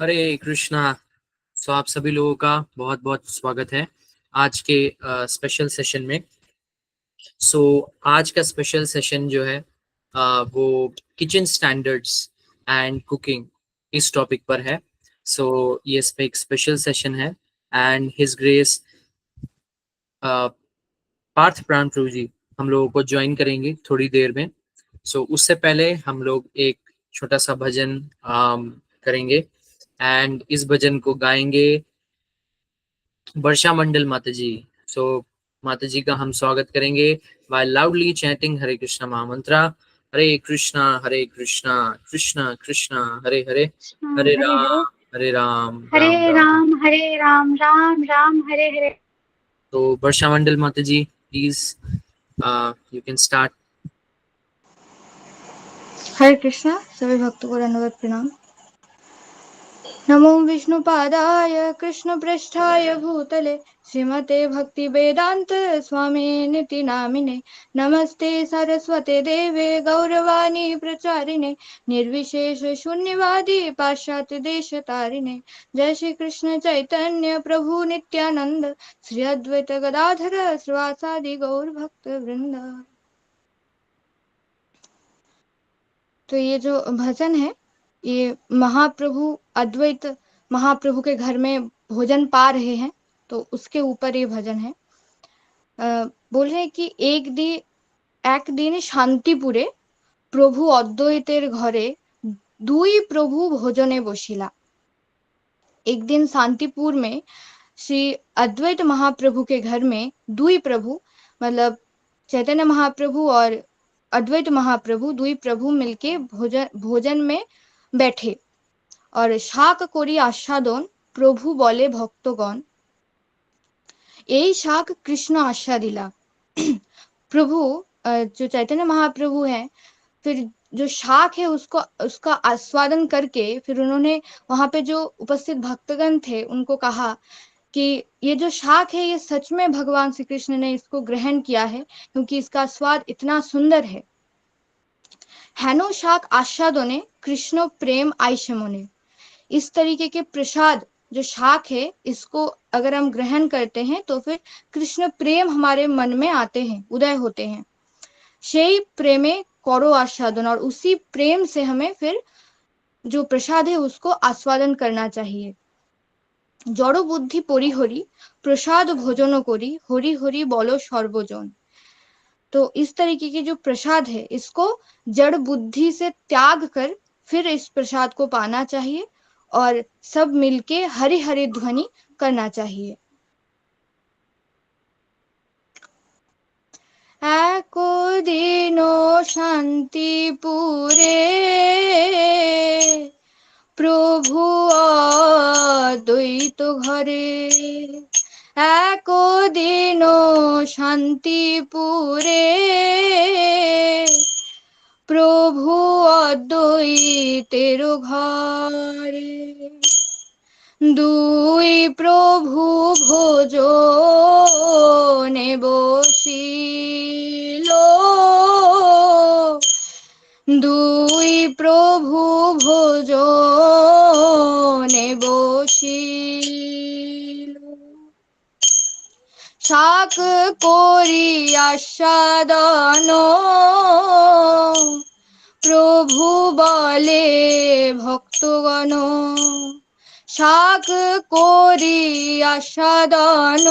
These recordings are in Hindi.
हरे कृष्णा। सो आप सभी लोगों का बहुत बहुत स्वागत है आज के स्पेशल सेशन में। सो आज का स्पेशल सेशन जो है वो किचन स्टैंडर्ड्स एंड कुकिंग इस टॉपिक पर है। सो ये इस पे एक स्पेशल सेशन है एंड हिज ग्रेस पार्थ प्राण प्रभु जी हम लोगों को ज्वाइन करेंगे थोड़ी देर में। सो उससे पहले हम लोग एक छोटा सा भजन करेंगे एंड इस भजन को गाएंगे वर्षा मंडल माता जी। सो माता जी का हम स्वागत करेंगे by loudly chanting Hare Krishna महामंत्रा। हरे कृष्णा कृष्णा कृष्णा हरे हरे, हरे हरे हरे, राम हरे राम राम। राम हरे राम, राम राम हरे हरे। तो वर्षा मंडल माता जी प्लीज यू कैन स्टार्ट। हरे कृष्णा। सभी भक्तों को धन्यवाद प्रणाम। नमो विष्णुपादाय कृष्णपृष्ठाय भूतले श्रीमते भक्ति वेदांत स्वामी निति नामिने। नमस्ते सरस्वते देवे गौरवाणी प्रचारिणे निर्विशेष शून्यवादी पाश्चात्य देश तारिणे। जय श्री कृष्ण चैतन्य प्रभु नित्यानंद श्री अद्वैत गदाधर श्रीवासादि गौर भक्त वृंद। तो ये जो भजन है ये महाप्रभु अद्वैत महाप्रभु के घर में भोजन पा रहे हैं तो उसके ऊपर ये भजन है। बोल रहे हैं कि एक दिन शांतिपुरे प्रभु अद्वैतेर घरे दुई प्रभु भोजने बसिला। एक दिन शांतिपुर में श्री अद्वैत महाप्रभु के घर में दुई प्रभु मतलब चैतन्य महाप्रभु और अद्वैत महाप्रभु दुई प्रभु मिलके भोजन में बैठे और শাক করি আস্বাদন প্রভু বলে ভক্তগণ এই শাক कृष्ण आस्वादिला। प्रभु जो चैतन्य महाप्रभु हैं फिर जो शाक है उसका आस्वादन करके फिर उन्होंने वहां पे जो उपस्थित भक्तगण थे उनको कहा कि ये जो शाक है ये सच में भगवान श्री कृष्ण ने इसको ग्रहण किया है क्योंकि इसका स्वाद इतना सुंदर है। हेनो शाक आस्वादने कृष्ण प्रेम आइसे मने। इस तरीके के प्रसाद जो शाक है इसको अगर हम ग्रहण करते हैं तो फिर कृष्ण प्रेम हमारे मन में आते हैं, उदय होते हैं। সেই प्रेमे करो आस्वादन और उसी प्रेम से हमें फिर जो प्रसाद है उसको आस्वादन करना चाहिए। जड़ बुद्धि परिहरी प्रसाद भोजन करी हरि हरि बोलो सर्वजन। तो इस तरीके की जो प्रसाद है इसको जड़ बुद्धि से त्याग कर फिर इस प्रसाद को पाना चाहिए और सब मिलके हरि हरि ध्वनि करना चाहिए। একদিন শান্তিপুরে প্রভু অদ্বৈত ঘরে একদিন শান্তিপুরে প্রভু অদ্বৈতের ঘরে দুই প্রভু ভোজনে বসিল দুই প্রভু ভোজনে বসিল শাক করি আস্বাদন প্রভু বলে ভক্তগণ শাক করি আস্বাদন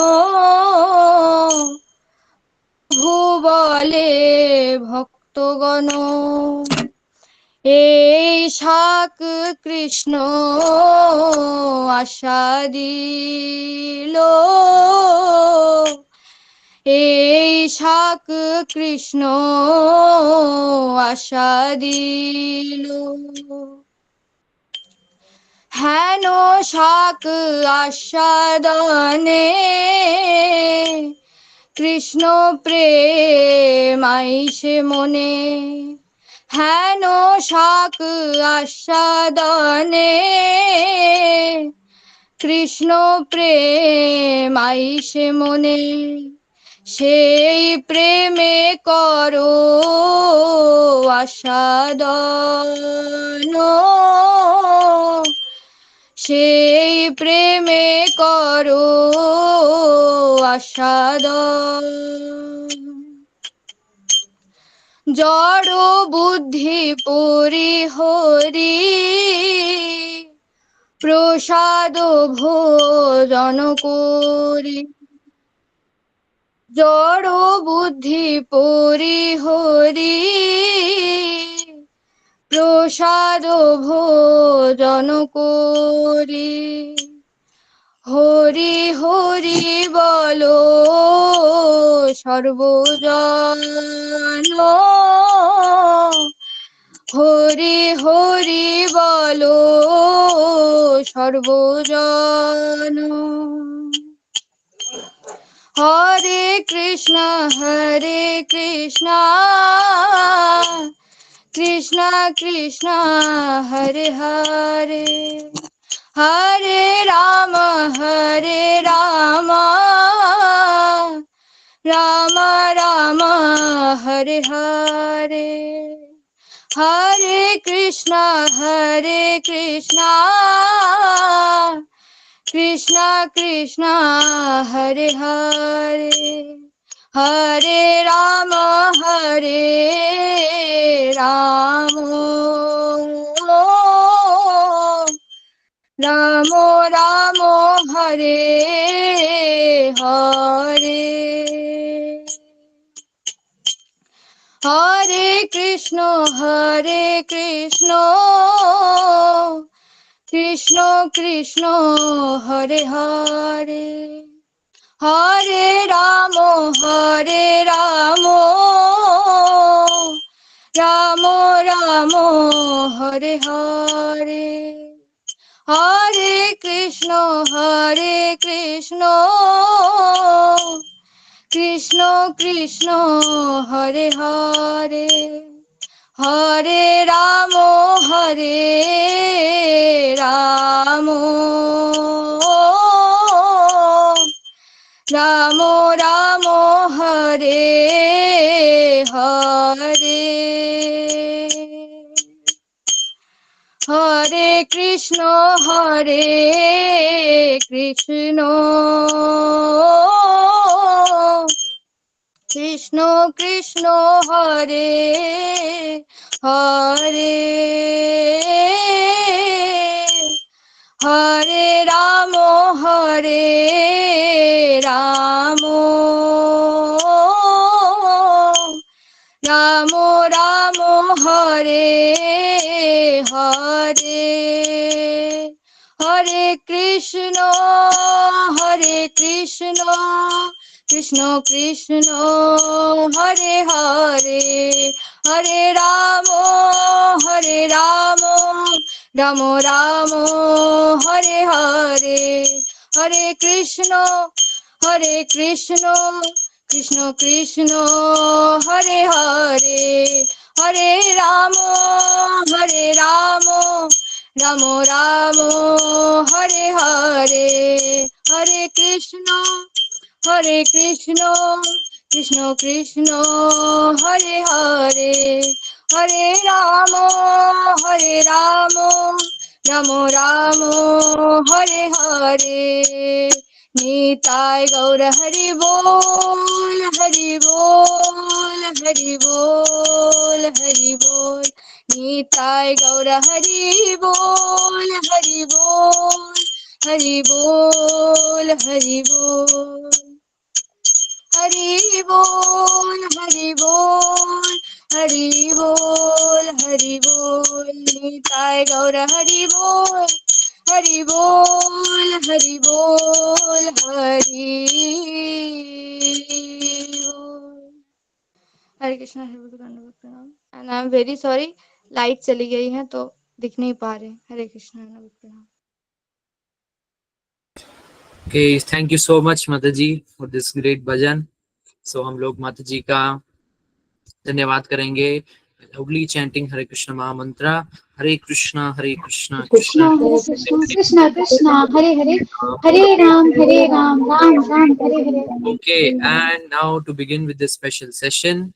প্রভু বলে ভক্তগণ এই শাক কৃষ্ণ আস্বাদিল এই শাক কৃষ্ণ আস্বাদিল হেন শাক আস্বাদনে কৃষ্ণ প্রেম আইসে মনে হেন শাক আস্বাদনে কৃষ্ণ প্রেম আইসে মনে সেই প্রেমে করো আস্বাদন সেই প্রেমে করো আস্বাদন। জড় বুদ্ধি পরিহরি প্রসাদ ভোজন করি। জড় বুদ্ধি পরিহরি প্রসাদ ভোজন করি। হরি হরি বলো সর্বজন, হরি হরি বলো সর্বজন। হরে কৃষ্ণ কৃষ্ণ কৃষ্ণ হরে হরে, হরে রাম রাম রাম হরে হরে, হরে কৃষ্ণ কৃষ্ণ কৃষ্ণ হরে হরে, হরে রাম রাম রাম হরে হরে। হরে কৃষ্ণ কৃষ্ণ কৃষ্ণ হরে হরে, হরে রাম রাম রাম হরে হরে, হরে কৃষ্ণ কৃষ্ণ কৃষ্ণ হরে হরে, হরে রাম রাম রাম রাম হরে হরে, হরে কৃষ্ণ কৃষ্ণ কৃষ্ণ হরে হরে, হরে রাম রাম রাম রাম হরে হরে, হরে কৃষ্ণ কৃষ্ণ কৃষ্ণ হরে হরে, হরে রাম রাম রাম হরে হরে, হরে কৃষ্ণ কৃষ্ণ কৃষ্ণ হরে হরে, হরে রাম রাম রাম হরে হরে, হরে কৃষ্ণ কৃষ্ণ কৃষ্ণ হরে হরে, হরে রাম রাম রাম হরে হরে। নিতাই গৌর হরি बोल हरि बोल हरि बोल हरि बोल, निताय गौर हरि बोल हरि बोल हरि बोल हरि बोल, हरि बोल हरि बोल हरि बोल हरि बोल, निताय गौर हरि बोल हरि बोल हरि बोल हरि बोल। हरे कृष्णा प्रणाम। And I am very sorry, light चली गई है तो दिख नहीं पा रहे। हरे कृष्णा प्रणाम। Okay, thank you so much माता जी for this great bhajan. So हम लोग माता जी का धन्यवाद करेंगे loudly chanting हरे कृष्ण महामंत्र, हरे Krishna Krishna Krishna Krishna Krishna Hare Hare, Hare Ram Ram Ram Hare Hare. Okay, and now to begin with this special session.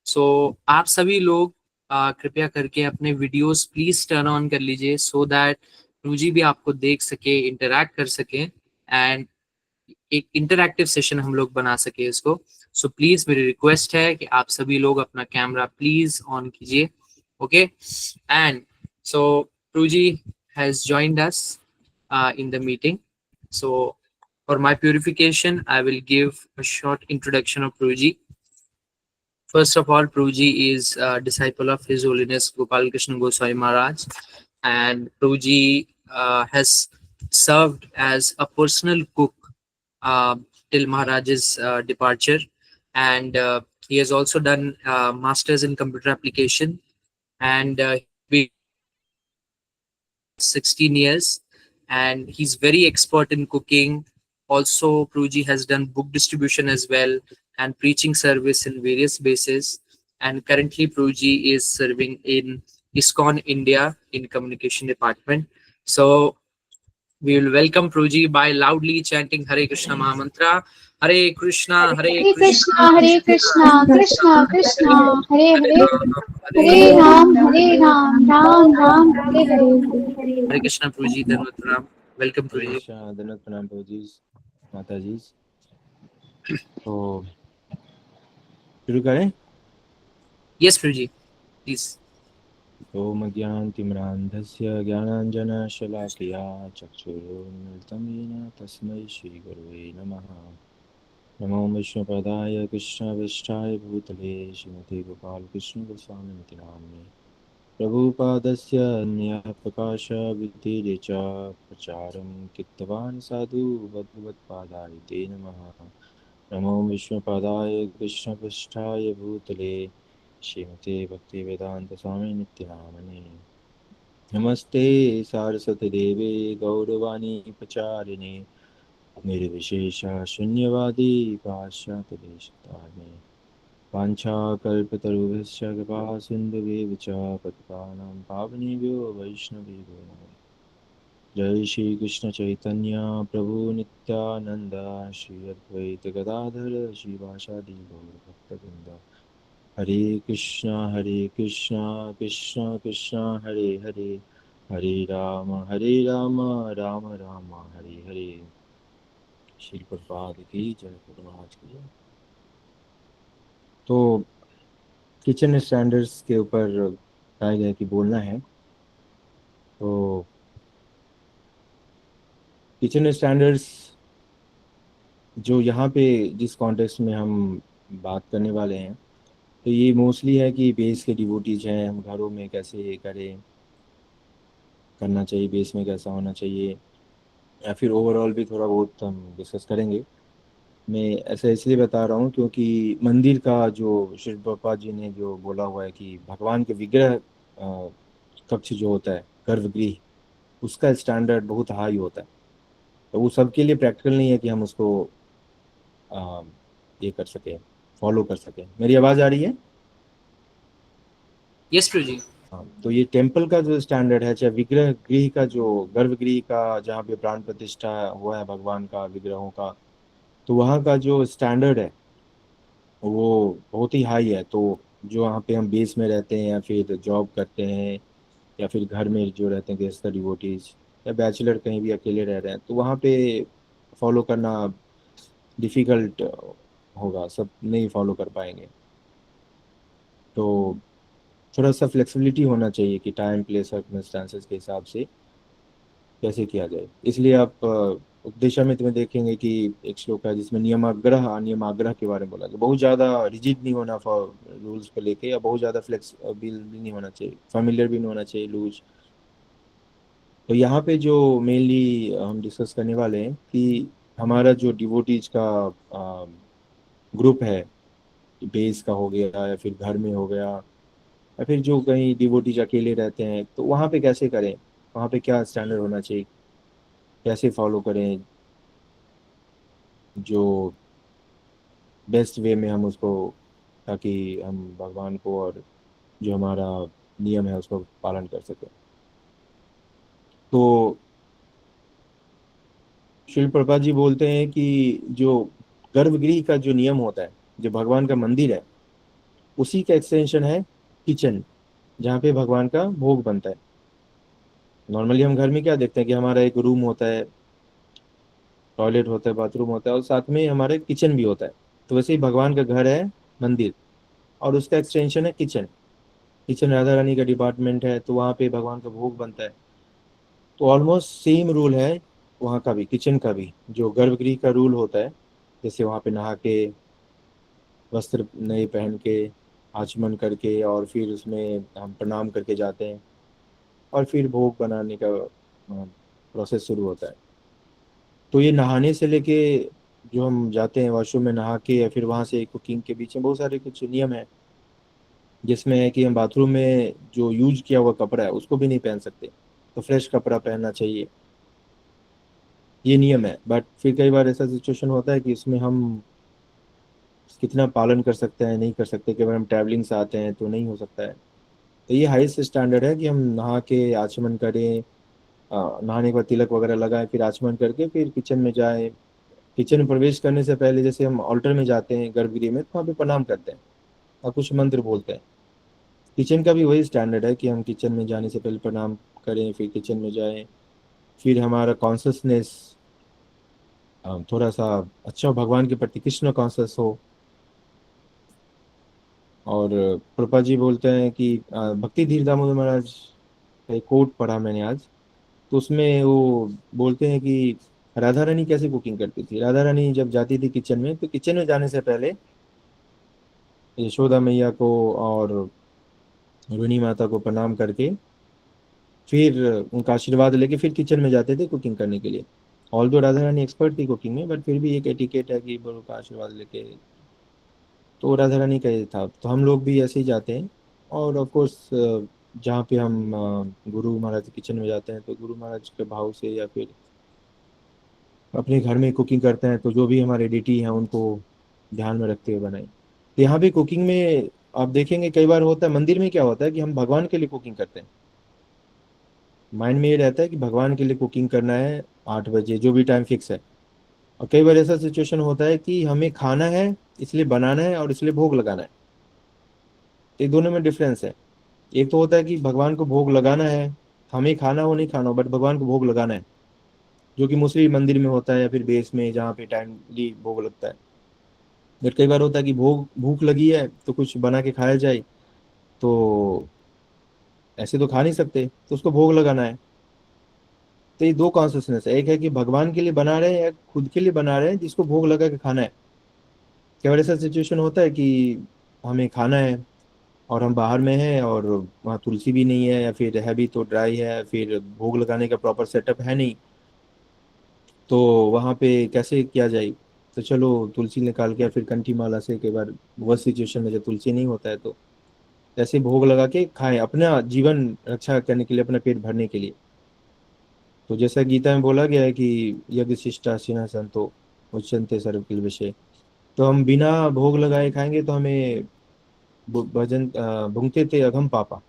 So आप सभी लोग कृपया करके अपने वीडियोस प्लीज टर्न ऑन कर लीजिए so that प्रभु भी आपको देख सके, इंटरैक्ट कर सके एंड एक इंटरैक्टिव सेशन हम लोग बना सके इसको। सो प्लीज मेरी रिक्वेस्ट है कि आप सभी लोग अपना कैमरा प्लीज ऑन कीजिए। Okay and so Prabhu has joined us in the meeting. So for my purification, I will give a short introduction of Prabhuji. First of all, Prabhuji is a disciple of His Holiness Gopal Krishna Goswami Maharaj, and Prabhuji has served as a personal cook till Maharaj's departure, and he has also done masters in computer application, and been 16 years, and he's very expert in cooking. Also, Prabhuji has done book distribution as well and preaching service in various bases. And currently, Prabhuji is serving in ISKCON India in communication department. So we will welcome Prabhuji by loudly chanting Hare Krishna Mahamantra. Hare Krishna, Hare Hare Krishna, Krishna Hare Krishna Krishna Krishna Hare Hare Hare Ram Ram Ram Hare Hare. Hare Krishna, Prabhuji. Dhanavad Pranam. Welcome, Prabhuji. धन्यवाद प्रणाम प्रभु जी, माता जी। तो शुरू करें? Yes, Prabhuji. Please. ओम ज्ञानतिमिरान्धस्य ज्ञानाञ्जनशलाकया चक्षुरुन्मिलितं येन तस्मै श्रीगुरुवे नमः। नमो विष्णुपदाय कृष्णविष्टाय भूतले श्रीमते गोपालकृष्ण गोस्वामिनिति नाम्ने। प्रभुपादस्य न्यायप्रकाश विधिरे च प्रचारं कृतवान् साधु भगवत्पादाय ते नमः। नमो विष्णुपदाय कृष्णपृष्ठाय भूतले श्रीमते भक्तिवेदांत स्वामी नित्यानामने। नमस्ते सारस्वती देवे गौरवाणी प्रचारिणे निर्विशेष शून्यवादी पाश्चात्यदेशतारिणे। वाञ्छाकल्पतरुभ्यश्च कृपा सिन्धुभ्येव च पतितानां पावनेभ्यो वैष्णवेभ्यो नमः। जय श्री कृष्ण चैतन्य प्रभु नित्यानंद श्री अद्वैत गदाधर श्रीवासादि गौर भक्तवृंद। हरे कृष्णा कृष्णा कृष्णा हरे हरे, हरे राम राम राम हरे हरे। श्री प्रभुपाद की जय, प्रभुपाद की जय। तो किचन स्टैंडर्ड्स के ऊपर कहा गया कि बोलना है। तो किचन स्टैंडर्ड्स जो यहाँ पे जिस कॉन्टेक्स्ट में हम बात करने वाले हैं, तो ये मोस्टली है कि बेस के डिवोटीज हैं, हम घरों में कैसे करें, करना चाहिए, बेस में कैसा होना चाहिए, या फिर ओवरऑल भी थोड़ा बहुत हम डिस्कस करेंगे। मैं ऐसा इसलिए बता रहा हूँ क्योंकि मंदिर का जो श्री प्रभुपाद जी ने जो बोला हुआ है कि भगवान के विग्रह कक्ष जो होता है, गर्भगृह, उसका स्टैंडर्ड बहुत हाई होता है। तो वो सबके लिए प्रैक्टिकल नहीं है कि हम उसको ये कर सके, फॉलो कर सके। मेरी आवाज़ आ रही है? Yes, Prabhuji. हाँ, तो ये टेम्पल का जो स्टैंडर्ड है, चाहे विग्रह गृह का जो गर्भगृह का जहाँ पे प्राण प्रतिष्ठा हुआ है भगवान का विग्रहों का, तो वहाँ का जो स्टैंडर्ड है वो बहुत ही हाई है। तो जो वहाँ पे हम बेस में रहते हैं या फिर जॉब करते हैं या फिर घर में जो रहते हैं गृहस्थ डिवोटीज या बैचलर कहीं भी अकेले रह रहे हैं, तो वहाँ पे फॉलो करना डिफ़िकल्ट होगा, सब नहीं फॉलो कर पाएंगे। तो थोड़ा सा फ्लेक्सिबिलिटी होना चाहिए कि टाइम प्लेस सर्कमस्टांसेस के हिसाब से कैसे किया जाए। इसलिए आप उपदेशामृत में देखेंगे कि एक श्लोक है जिसमें नियमाग्रह के बारे में बोला गया। बहुत ज़्यादा रिजिड नहीं होना फॉर रूल्स को लेके, या बहुत ज़्यादा फ्लेक्सिबल भी नहीं होना चाहिए, फेमिलियर भी नहीं होना चाहिए, लूज। तो यहाँ पे जो मेनली हम डिस्कस करने वाले हैं कि हमारा जो डिवोटीज का ग्रुप है, बेस का हो गया या फिर घर में हो गया, या फिर जो कहीं डिवोटीज अकेले रहते हैं, तो वहाँ पे कैसे करें, वहाँ पे क्या स्टैंडर्ड होना चाहिए, कैसे फॉलो करें जो बेस्ट वे में हम उसको, ताकि हम भगवान को और जो हमारा नियम है उसको पालन कर सकें। तो शिल प्रभुपाद जी बोलते हैं कि जो गर्भगृह का जो नियम होता है, जो भगवान का मंदिर है, उसी का एक्सटेंशन है किचन, जहाँ पे भगवान का भोग बनता है। नॉर्मली हम घर में क्या देखते हैं कि हमारा एक रूम होता है, टॉयलेट होता है, बाथरूम होता है और साथ में हमारे किचन भी होता है। तो वैसे ही भगवान का घर है मंदिर, और उसका एक्सटेंशन है किचन। किचन राधा रानी का डिपार्टमेंट है, तो वहाँ पे भगवान का भोग बनता है। तो ऑलमोस्ट सेम रूल है वहाँ का भी, किचन का भी, जो गर्भगृह का रूल होता है। जैसे वहाँ पे नहा के, वस्त्र नए पहन के, आचमन करके, और फिर उसमें हम प्रणाम करके जाते हैं, और फिर भोग बनाने का प्रोसेस शुरू होता है। तो ये नहाने से लेके, जो हम जाते हैं वॉशरूम में नहा के या फिर वहाँ से कुकिंग के बीच में बहुत सारे कुछ नियम है, जिसमें है कि हम बाथरूम में जो यूज किया हुआ कपड़ा है उसको भी नहीं पहन सकते, तो फ्रेश कपड़ा पहनना चाहिए। ये नियम है। बट फिर कई बार ऐसा सिचुएशन होता है कि इसमें हम कितना पालन कर सकते हैं, नहीं कर सकते। कई बार हम ट्रैवलिंग से आते हैं तो नहीं हो सकता है। तो ये हाईएस्ट स्टैंडर्ड है कि हम नहा के आचमन करें, नहाने के बाद तिलक वगैरह लगाएं, फिर आचमन करके फिर किचन में जाएं। किचन में प्रवेश करने से पहले जैसे हम ऑल्टर में जाते हैं गर्भगृह में, तो वहाँ पे प्रणाम करते हैं और कुछ मंत्र बोलते हैं। किचन का भी वही स्टैंडर्ड है कि हम किचन में जाने से पहले प्रणाम करें, फिर किचन में जाएं। फिर हमारा कॉन्शसनेस थोड़ा सा अच्छा हो, भगवान के प्रति कृष्ण कॉन्शस हो। और प्रभुपाद जी बोलते हैं कि भक्ति धीर दामोदर महाराज का एक कोट पढ़ा मैंने आज, तो उसमें वो बोलते हैं कि राधा रानी कैसे कुकिंग करती थी। राधा रानी जब जाती थी किचन में, तो किचन में जाने से पहले यशोदा मैया को और रोहिणी माता को प्रणाम करके, फिर उनका आशीर्वाद लेके फिर किचन में जाते थे कुकिंग करने के लिए। ऑल दो राधा रानी एक्सपर्ट थी कुकिंग में, बट फिर भी एक एटिकेट है कि बड़ों का आशीर्वाद लेके। तो राधा रानी का ये था, तो हम लोग भी ऐसे ही जाते हैं। और ऑफ कोर्स जहाँ पे हम गुरु महाराज के किचन में जाते हैं, तो गुरु महाराज के भाव से या फिर अपने घर में कुकिंग करते हैं, तो जो भी हमारे डिटी हैं उनको ध्यान में रखते हुए बनाएं। तो यहाँ भी कुकिंग में आप देखेंगे कई बार होता है, मंदिर में क्या होता है कि हम भगवान के लिए कुकिंग करते हैं। माइंड में ये रहता है कि भगवान के लिए कुकिंग करना है 8 बजे, जो भी टाइम फिक्स है। और कई बार ऐसा सिचुएशन होता है कि हमें खाना है, इसलिए बनाना है और इसलिए भोग लगाना है। तो ये दोनों में डिफरेंस है। एक तो होता है कि भगवान को भोग लगाना है, हमें खाना हो नहीं खाना हो, बट भगवान को भोग लगाना है, जो कि मोस्टली मंदिर में होता है या फिर बेस में जहाँ पे टाइमली भोग लगता है। बट कई बार होता है कि भोग भूख लगी है तो कुछ बना के खाया जाए, तो ऐसे तो खा नहीं सकते, तो उसको भोग लगाना है। तो ये दो कॉन्सियसनेस है, एक है कि भगवान के लिए बना रहे हैं या खुद के लिए बना रहे हैं जिसको भोग लगा के खाना है। कई बार ऐसा सिचुएशन होता है कि हमें खाना है और हम बाहर में हैं और वहाँ तुलसी भी नहीं है, या फिर है भी तो ड्राई है, फिर भोग लगाने का प्रॉपर सेटअप है नहीं, तो वहाँ पे कैसे किया जाए। तो चलो तुलसी निकाल के या फिर कंठी माला से, कई बार वह सिचुएशन में जब तुलसी नहीं होता है तो ऐसे भोग लगा के खाएं, अपना जीवन रक्षा करने के लिए, अपना पेट भरने के लिए। तो जैसा गीता में बोला गया है कि यज्ञ शिष्टा शिना संतो उच्यंते सर्व किल विषय। तो हम बिना भोग लगाए खाएंगे तो हमें भजन भुंगते थे अघम पापा,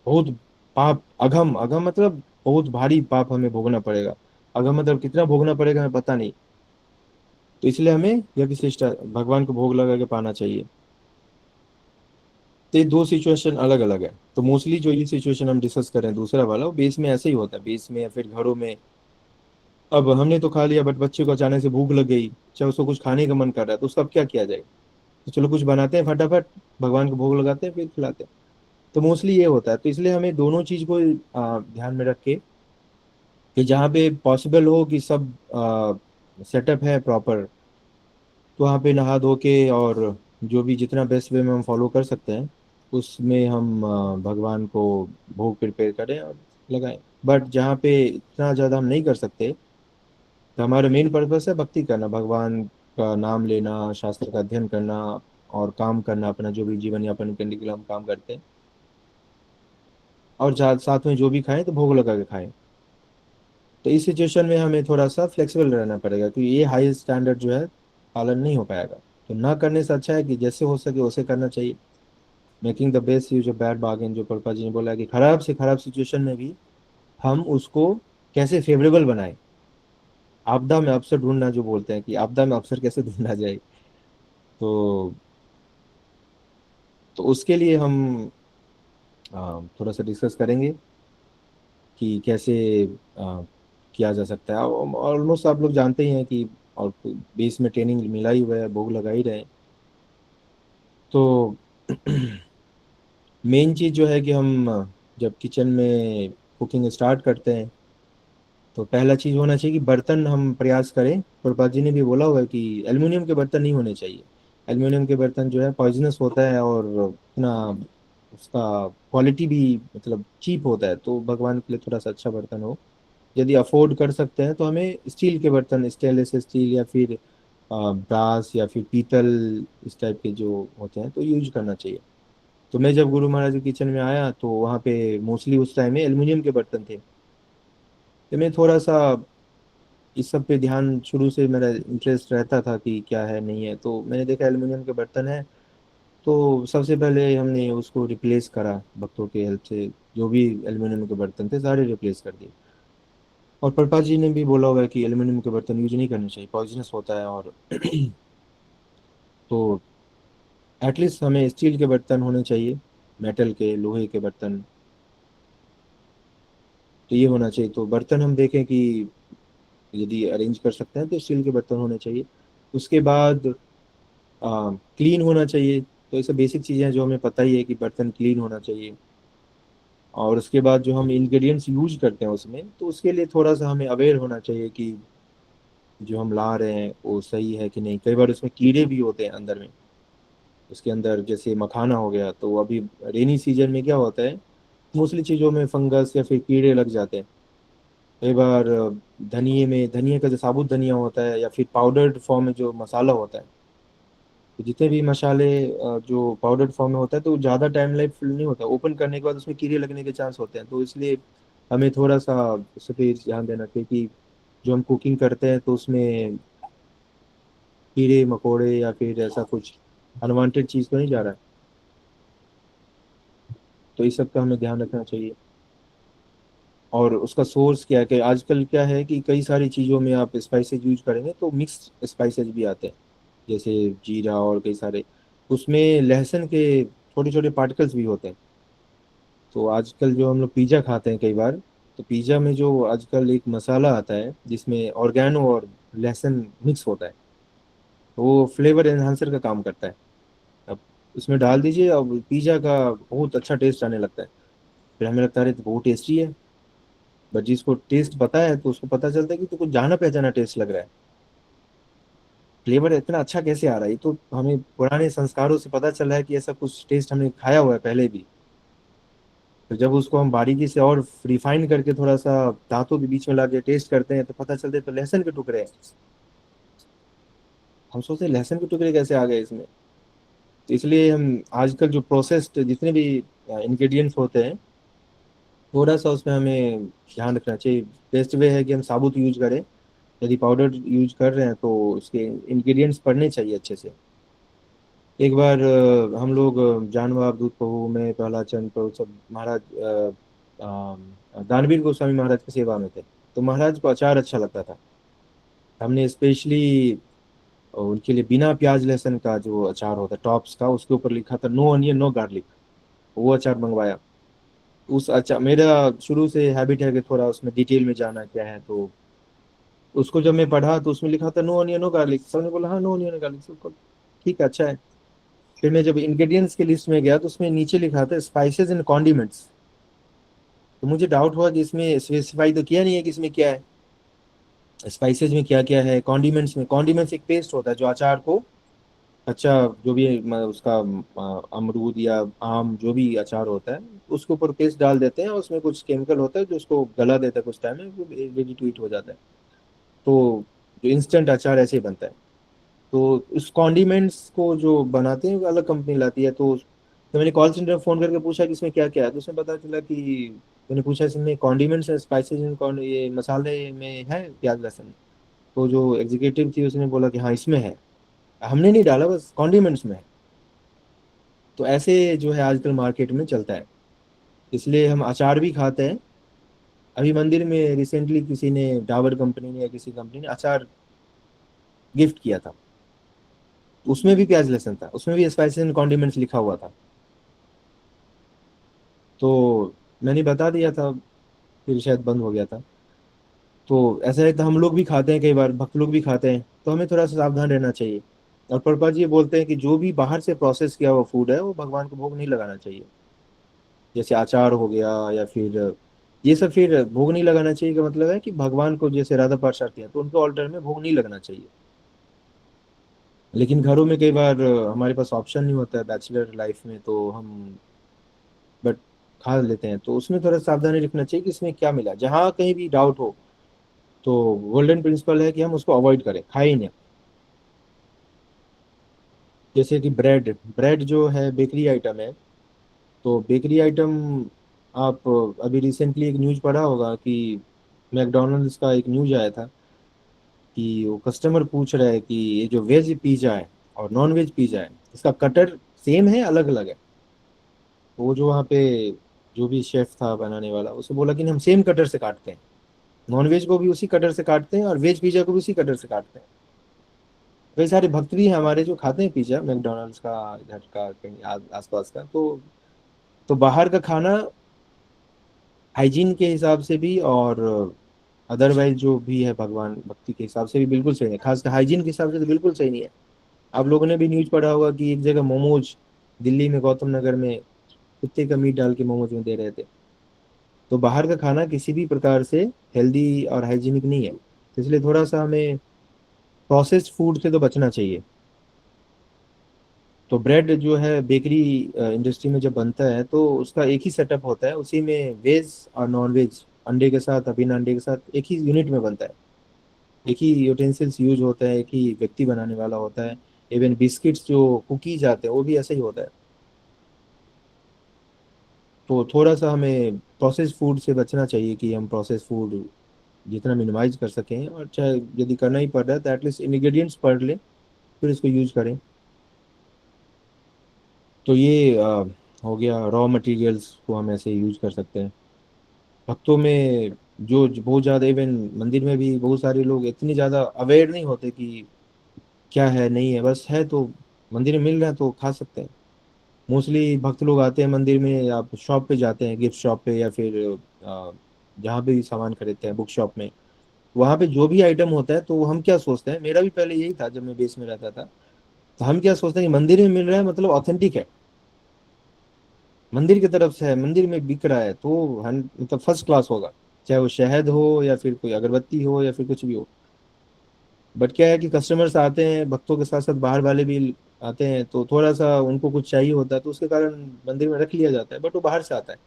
बहुत पाप। अघम, अघम मतलब बहुत भारी पाप हमें भोगना पड़ेगा। अघम मतलब कितना भोगना पड़ेगा हमें पता नहीं। तो इसलिए हमें यज्ञ शिष्टा भगवान को भोग लगा के पाना चाहिए। तो ये दो सिचुएशन अलग अलग है। तो मोस्टली जो ये सिचुएशन हम डिस्कस कर रहे हैं दूसरा वाला, वो बेस में ऐसे ही होता है, बेस में या फिर घरों में। अब हमने तो खा लिया, बट बच्चे को अचानक से भूख लग गई, चाहे उसको कुछ खाने का मन कर रहा है, तो उसका अब क्या किया जाए। तो चलो कुछ बनाते हैं फटाफट, भगवान को भोग लगाते हैं फिर खिलाते हैं। तो मोस्टली ये होता है। तो इसलिए हमें दोनों चीज को ध्यान में रख के, कि जहाँ पे पॉसिबल हो कि सब सेटअप है प्रॉपर, तो वहाँ पे नहा धो के और जो भी जितना बेस्ट वे में हम फॉलो कर सकते हैं उसमें हम भगवान को भोग प्रिपेयर करें और लगाएं। बट जहाँ पे इतना ज़्यादा हम नहीं कर सकते, तो हमारा मेन पर्पस है भक्ति करना, भगवान का नाम लेना, शास्त्र का अध्ययन करना और काम करना, अपना जो भी जीवन यापन करने के लिए हम काम करते हैं। और साथ में जो भी खाएं तो भोग लगा के खाएं। तो इस सिचुएशन में हमें थोड़ा सा फ्लेक्सिबल रहना पड़ेगा, क्योंकि ये हाई स्टैंडर्ड जो है पालन नहीं हो पाएगा। तो ना करने से अच्छा है कि जैसे हो सके वैसे करना चाहिए। Making the best use of bad bargain, जो प्रभुपाद जी ने बोला है कि खराब से खराब सिचुएशन में भी हम उसको कैसे फेवरेबल बनाए। आपदा में अवसर ढूंढना, जो बोलते हैं कि आपदा में अवसर कैसे ढूंढना जाए। तो उसके लिए हम थोड़ा सा डिस्कस करेंगे। कि कैसे किया जा सकता है। ऑलमोस्ट आप लोग जानते ही हैं कि और बेस में ट्रेनिंग मिला ही हुआ है, भोग लगा ही रहे हैं। तो मेन चीज़ जो है कि हम जब किचन में कुकिंग स्टार्ट करते हैं तो पहला चीज़ होना चाहिए कि बर्तन हम प्रयास करें। प्रभुपाद जी ने भी बोला हुआ है कि एल्युमिनियम के बर्तन नहीं होने चाहिए। एल्युमिनियम के बर्तन जो है पॉइजनस होता है और उतना उसका क्वालिटी भी मतलब चीप होता है। तो भगवान के लिए थोड़ा सा अच्छा बर्तन हो। यदि अफोर्ड कर सकते हैं तो हमें स्टील के बर्तन, स्टेनलेस स्टील या फिर ब्रास या फिर पीतल, इस टाइप के जो होते हैं तो यूज करना चाहिए। तो मैं जब गुरु महाराज के किचन में आया तो वहाँ पे मोस्टली उस टाइम में एल्युमिनियम के बर्तन थे। तो मैं थोड़ा सा इस सब पे ध्यान, शुरू से मेरा इंटरेस्ट रहता था कि क्या है नहीं है। तो मैंने देखा एल्युमिनियम के बर्तन है, तो सबसे पहले हमने उसको रिप्लेस करा भक्तों के हेल्प से। जो भी एल्युमिनियम के बर्तन थे सारे रिप्लेस कर दिए। और प्रभुपाद जी ने भी बोला हुआ है कि एल्युमिनियम के बर्तन यूज नहीं करने चाहिए, पॉइजनस होता है। और तो एटलीस्ट हमें स्टील के बर्तन होने चाहिए, मेटल के, लोहे के बर्तन, तो ये होना चाहिए। तो बर्तन हम देखें कि यदि अरेंज कर सकते हैं तो स्टील के बर्तन होने चाहिए। उसके बाद क्लीन होना चाहिए। तो ये सब बेसिक चीज़ें हैं जो हमें पता ही है कि बर्तन क्लीन होना चाहिए। और उसके बाद जो हम इंग्रेडिएंट्स यूज करते हैं उसमें, तो उसके लिए थोड़ा सा हमें अवेयर होना चाहिए कि जो हम ला रहे हैं वो सही है कि नहीं। कई बार उसमें कीड़े भी होते हैं अंदर में, उसके अंदर जैसे मखाना हो गया। तो अभी रेनी सीजन में क्या होता है, मोस्टली चीज़ों में फंगस या फिर कीड़े लग जाते हैं। कई बार धनिए में, धनिए का जो साबुत धनिया होता है या फिर पाउडर्ड फॉर्म में जो मसाला होता है, तो जितने भी मसाले जो पाउडर्ड फॉर्म में होता है तो ज़्यादा टाइम लाइफ नहीं होता, ओपन करने के बाद उसमें कीड़े लगने के चांस होते हैं। तो इसलिए हमें थोड़ा सा उस पर ध्यान देना चाहिए कि जो हम कुकिंग करते हैं तो उसमें कीड़े मकोड़े या फिर ऐसा कुछ अनवांटेड चीज़ तो नहीं जा रहा है। तो इस सब का हमें ध्यान रखना चाहिए। और उसका सोर्स क्या है, कि आजकल क्या है कि कई सारी चीज़ों में आप स्पाइसेस यूज करेंगे तो मिक्स स्पाइसेस भी आते हैं, जैसे जीरा और कई सारे, उसमें लहसुन के छोटे छोटे पार्टिकल्स भी होते हैं। तो आजकल जो हम लोग पिज़्ज़ा खाते हैं कई बार, तो पिज़्ज़ा में जो आजकल एक मसाला आता है जिसमें ऑर्गेनो और लहसुन मिक्स होता है, तो वो फ्लेवर एनहांसर का काम करता है। अब उसमें डाल दीजिए, अब पिज़्ज़ा का बहुत अच्छा टेस्ट आने लगता है। फिर हमें लगता है अरे तो बहुत टेस्टी है। बट जिसको टेस्ट पता है तो उसको पता चलता है कि तो कुछ जाना पहचाना टेस्ट लग रहा है, फ्लेवर इतना अच्छा कैसे आ रहा है। ये तो हमें पुराने संस्कारों से पता चल रहा है कि ऐसा कुछ टेस्ट हमने खाया हुआ है पहले भी। तो जब उसको हम बारीकी से और रिफाइन करके थोड़ा सा दांतों के बीच में ला के टेस्ट करते हैं तो पता चलते हैं तो लहसुन के टुकड़े हैं। हम सोचते हैं लहसुन के टुकड़े कैसे आ गए इसमें। तो इसलिए हम आजकल जो प्रोसेस्ड जितने भी इंग्रेडिएंट्स होते हैं, थोड़ा सा उसमें हमें ध्यान रखना चाहिए। बेस्ट वे है कि हम साबुत यूज करें। यदि पाउडर यूज कर रहे हैं तो उसके इंग्रेडिएंट्स पढ़ने चाहिए अच्छे से। एक बार हम लोग जानवा दूध पहू में प्रहलाद चंद्र प्रभु सब महाराज दानवीर गोस्वामी महाराज की सेवा में थे। तो महाराज को अचार अच्छा लगता था। हमने स्पेशली उनके लिए बिना प्याज लहसुन का जो अचार होता है टॉप्स का, उसके ऊपर लिखा था नो अनियन नो गार्लिक, वो अचार मंगवाया। उस अचार, मेरा शुरू से हैबिट है कि थोड़ा उसमें डिटेल में जाना क्या है। तो उसको जब मैं पढ़ा तो उसमें लिखा था नो अनियन नो गार्लिक। सबने बोला हाँ नो अनियन नो गार्लिक, सबको ठीक है, अच्छा है। फिर मैं जब इंग्रेडिएंट्स के लिस्ट में गया तो उसमें नीचे लिखा था स्पाइसेस एंड कॉन्डिमेंट्स। तो मुझे डाउट हुआ कि इसमें स्पेसिफाई तो किया नहीं है कि इसमें क्या है, स्पाइसेस में क्या क्या है। कॉन्डिमेंट्स में, कॉन्डिमेंट्स एक पेस्ट होता है जो अचार को, अच्छा जो भी उसका अमरूद या आम जो भी अचार होता है उसके ऊपर पेस्ट डाल देते हैं और उसमें कुछ केमिकल होता है जो उसको गला देता है, कुछ टाइम में रेडी टू ईट हो जाता है। तो जो इंस्टेंट अचार ऐसे ही बनता है। तो उस कॉन्डिमेंट्स को जो बनाते हैं वो अलग कंपनी लाती है। तो मैंने कॉल सेंटर फोन करके पूछा कि इसमें क्या क्या है, तो उसमें पता चला कि, मैंने पूछा इसमें कॉन्डिमेंट्स है, स्पाइसेस, ये मसाले में है प्याज लहसुन। तो जो एग्जीक्यूटिव थी उसने बोला कि हाँ इसमें है, हमने नहीं डाला, बस कॉन्डिमेंट्स में है। तो ऐसे जो है आजकल मार्केट में चलता है, इसलिए हम अचार भी खाते हैं। अभी मंदिर में रिसेंटली किसी ने, डाबर कंपनी ने या किसी कंपनी ने अचार गिफ्ट किया था, उसमें भी प्याज लहसुन था, उसमें भी स्पाइसेस एंड कॉन्डिमेंट्स लिखा हुआ था। तो मैंने बता दिया था फिर शायद बंद हो गया था। तो ऐसा है, तो हम लोग भी खाते हैं, कई बार भक्त लोग भी खाते हैं, तो हमें थोड़ा सा सावधान रहना चाहिए। और प्रभुपाद जी ये बोलते हैं कि जो भी बाहर से प्रोसेस किया हुआ फूड है वो भगवान को भोग नहीं लगाना चाहिए। जैसे अचार हो गया या फिर ये सब, फिर भोग नहीं लगाना चाहिए का मतलब है कि भगवान को, जैसे राधा पार्षद हैं तो उनको ऑल्टर में भोग नहीं लगना चाहिए। लेकिन घरों में कई बार हमारे पास ऑप्शन नहीं होता है बैचलर लाइफ में, तो हम बट खा लेते हैं, तो उसमें थोड़ा सावधानी रखना चाहिए कि इसमें क्या मिला। जहाँ कहीं भी डाउट हो तो गोल्डन प्रिंसिपल है कि हम उसको अवॉइड करें, खाए ही नहीं। जैसे कि ब्रेड ब्रेड जो है बेकरी आइटम है, तो बेकरी आइटम आप अभी रिसेंटली एक न्यूज पढ़ा होगा कि मैकडोनल्ड्स का एक न्यूज आया था कि वो कस्टमर पूछ रहा है कि ये जो वेज पिज्जा है और नॉन वेज पिज्जा है, इसका कटर सेम है अलग अलग है। तो वो जो वहाँ पे जो भी शेफ था बनाने वाला, उसे बोला कि नहीं, हम सेम कटर से काटते हैं, नॉन वेज को भी उसी कटर से काटते हैं और वेज पिज्जा को भी उसी कटर से काटते हैं। कई सारे भक्त भी हैं हमारे जो खाते हैं पिज्जा मैकडोनल्ड्स का, इधर का कहीं आसपास का। तो बाहर का खाना हाइजीन के हिसाब से भी और अदरवाइज जो भी है भगवान भक्ति के हिसाब से भी बिल्कुल सही है, खासकर हाइजीन के हिसाब से तो बिल्कुल सही नहीं है। आप लोगों ने भी न्यूज पढ़ा होगा कि एक जगह मोमोज, दिल्ली में गौतम नगर में, कुत्ते का मीट डाल के मोमोज में दे रहे थे। तो बाहर का खाना किसी भी प्रकार से हेल्दी और हाइजीनिक नहीं है, तो इसलिए थोड़ा सा हमें प्रोसेस्ड फूड से तो बचना चाहिए। तो ब्रेड जो है बेकरी इंडस्ट्री में जब बनता है तो उसका एक ही सेटअप होता है, उसी में वेज और नॉन वेज, अंडे के साथ बिना अंडे के साथ एक ही यूनिट में बनता है। एक ही यूटेंसिल्स यूज होता है, एक ही व्यक्ति बनाने वाला होता है। इवन बिस्किट्स जो कुकीज आते हैं वो भी ऐसा ही होता है। तो थोड़ा सा हमें प्रोसेस फूड से बचना चाहिए कि हम प्रोसेस फूड जितना मिनिमाइज कर सकें, और चाहे यदि करना ही पड़ रहा है तो एटलीस्ट इंग्रेडिएंट्स पढ़ लें फिर इसको यूज करें। तो ये हो गया रॉ मटेरियल्स को हम ऐसे यूज कर सकते हैं। भक्तों में जो बहुत ज़्यादा, इवन मंदिर में भी बहुत सारे लोग इतने ज़्यादा अवेयर नहीं होते कि क्या है नहीं है, बस है तो मंदिर में मिल रहा है तो खा सकते हैं। मोस्टली भक्त लोग आते हैं मंदिर में, आप शॉप पे जाते हैं, गिफ्ट शॉप पे या फिर जहाँ पे भी सामान खरीदते हैं बुक शॉप में, वहाँ पे जो भी आइटम होता है तो हम क्या सोचते हैं, मेरा भी पहले यही था जब मैं बेस में रहता था, तो हम क्या सोचते हैं कि मंदिर में मिल रहा है मतलब ऑथेंटिक है, मंदिर की तरफ से है, मंदिर में बिक रहा है तो मतलब फर्स्ट क्लास होगा, चाहे वो शहद हो या फिर कोई अगरबत्ती हो या फिर कुछ भी हो। बट क्या है कि कस्टमर्स आते हैं, भक्तों के साथ साथ बाहर वाले भी आते हैं, तो थोड़ा सा उनको कुछ चाहिए होता है तो उसके कारण मंदिर में रख लिया जाता है, बट वो बाहर से आता है,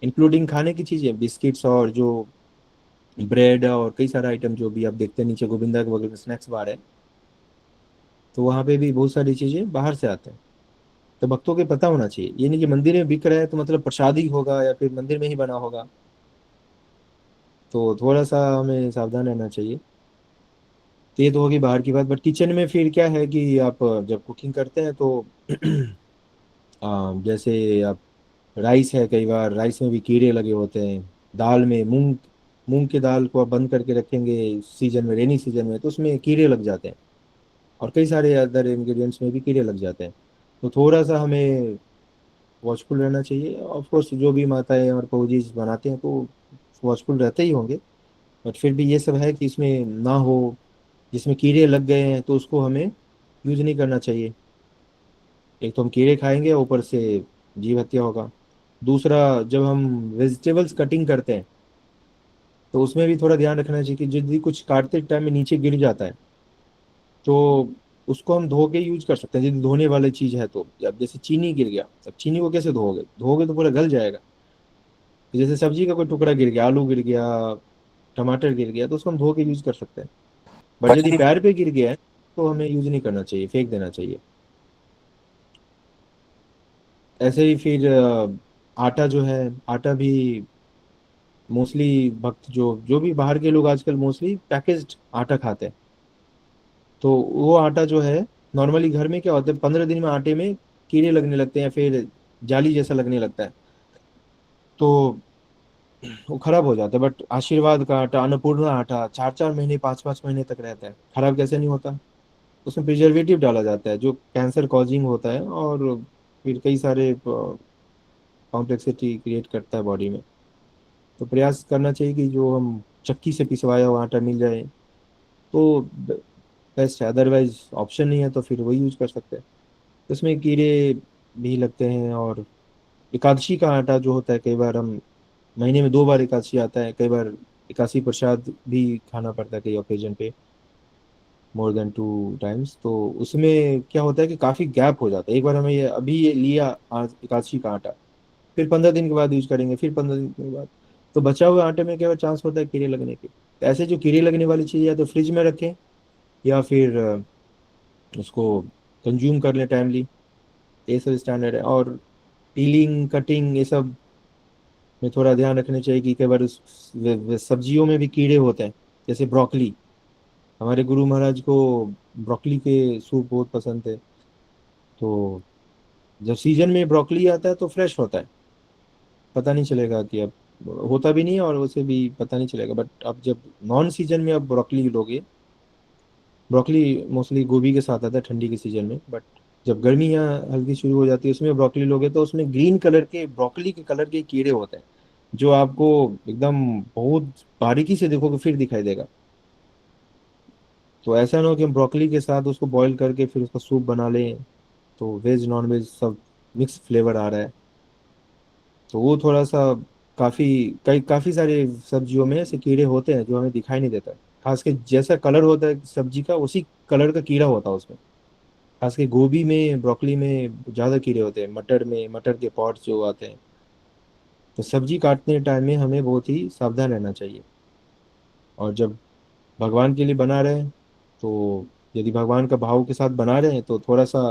इंक्लूडिंग खाने की चीजें, बिस्किट्स और जो ब्रेड और कई सारे आइटम जो भी आप देखते हैं नीचे गोविंदा के बगल में स्नैक्स बार है, तो वहाँ पे भी बहुत सारी चीजें बाहर से आते हैं। तो भक्तों को पता होना चाहिए, ये नहीं कि मंदिर में बिक रहा है तो मतलब प्रसादी होगा या फिर मंदिर में ही बना होगा। तो थोड़ा सा हमें सावधान रहना चाहिए। तो ये तो होगी बाहर की बात, बट किचन में फिर क्या है कि आप जब कुकिंग करते हैं तो जैसे आप राइस है, कई बार राइस में भी कीड़े लगे होते हैं। दाल में मूंग मूंग की दाल को आप बंद करके रखेंगे सीजन में, रेनी सीजन में, तो उसमें कीड़े लग जाते हैं, और कई सारे अदर इंग्रेडिएंट्स में भी कीड़े लग जाते हैं। तो थोड़ा सा हमें वॉचफुल रहना चाहिए। ऑफ कोर्स जो भी माताएं और फौजीज बनाते हैं तो वॉचफुल रहते ही होंगे, बट फिर भी ये सब है कि इसमें ना हो, जिसमें कीड़े लग गए हैं तो उसको हमें यूज नहीं करना चाहिए। एक तो हम कीड़े खाएंगे, ऊपर से जीव हत्या होगा। दूसरा, जब हम वेजिटेबल्स कटिंग करते हैं तो उसमें भी थोड़ा ध्यान रखना चाहिए कि यदि कुछ काटते टाइम में नीचे गिर जाता है तो उसको हम धो के यूज कर सकते हैं, यदि धोने वाली चीज है तो। अब जैसे चीनी गिर गया, अब चीनी को कैसे धोओगे, धोओगे तो पूरा गल जाएगा। तो जैसे सब्जी का कोई टुकड़ा गिर गया, आलू गिर गया, टमाटर गिर गया, तो उसको हम धो के यूज कर सकते हैं। बट यदि पैर पे गिर गया है तो हमें यूज नहीं करना चाहिए, फेंक देना चाहिए। ऐसे ही फिर आटा जो है, आटा भी मोस्टली भक्त जो जो भी बाहर के लोग आजकल मोस्टली पैकेज्ड आटा खाते हैं। तो वो आटा जो है, नॉर्मली घर में क्या होता है, 15 दिन में आटे में कीड़े लगने लगते हैं, फिर जाली जैसा लगने लगता है, तो वो खराब हो जाता है। बट आशीर्वाद का आटा, अन्नपूर्णा आटा 4 4 महीने 5 5 महीने तक रहता है, खराब कैसे नहीं होता। उसमें प्रिजर्वेटिव डाला जाता है जो कैंसर कॉजिंग होता है, और फिर कई सारे कॉम्प्लेक्सिटी क्रिएट करता है बॉडी में। तो प्रयास करना चाहिए कि जो हम चक्की से पिसवाया हुआ आटा मिल जाए तो बेस्ट है, अदरवाइज ऑप्शन नहीं है तो फिर वही यूज कर सकते हैं। उसमें कीड़े भी लगते हैं। और एकादशी का आटा जो होता है, कई बार हम महीने में 2 बार एकादशी आता है, कई बार एकादशी प्रसाद भी खाना पड़ता है कई ओकेजन पे, मोर देन 2 टाइम्स। तो उसमें क्या होता है कि काफी गैप हो जाता है। एक बार हमें ये अभी ये लिया आज एकादशी का आटा, फिर 15 दिन के बाद यूज करेंगे, फिर 15 दिन के बाद, तो बचा हुए आटे में क्या चांस होता है कीड़े लगने के। तो ऐसे जो कीड़े लगने वाली चीज या तो फ्रिज में रखें या फिर उसको कंज्यूम कर लें टाइमली। ये सब स्टैंडर्ड है। और पीलिंग कटिंग ये सब में थोड़ा ध्यान रखना चाहिए कि कई बार सब्जियों में भी कीड़े होते हैं, जैसे ब्रोकली। हमारे गुरु महाराज को ब्रोकली के सूप बहुत पसंद थे। तो जब सीजन में ब्रोकली आता है तो फ्रेश होता है, पता नहीं चलेगा कि अब होता भी नहीं है और उसे भी पता नहीं चलेगा। बट अब जब नॉन सीजन में अब ब्रोकली लोगे, ब्रोकली मोस्टली गोभी के साथ आता है ठंडी के सीजन में, बट जब गर्मी यहाँ हल्की शुरू हो जाती है उसमें ब्रोकली लोगे तो उसमें ग्रीन कलर के ब्रोकली के कलर के कीड़े होते हैं, जो आपको एकदम बहुत बारीकी से देखोगे फिर दिखाई देगा। तो ऐसा ना हो कि हम ब्रोकली के साथ उसको बॉईल करके फिर उसका सूप बना लें, तो वेज नॉन वेज सब मिक्स फ्लेवर आ रहा है। तो वो थोड़ा सा काफी सारे सब्जियों में ऐसे कीड़े होते हैं जो हमें दिखाई नहीं देता। खास के जैसा कलर होता है सब्जी का उसी कलर का कीड़ा होता है उसमें। खास के गोभी में ब्रोकली में ज्यादा कीड़े होते हैं, मटर में मटर के पॉट्स जो आते हैं। तो सब्जी काटने टाइम में हमें बहुत ही सावधान रहना चाहिए। और जब भगवान के लिए बना रहे हैं तो यदि भगवान का भाव के साथ बना रहे हैं तो थोड़ा सा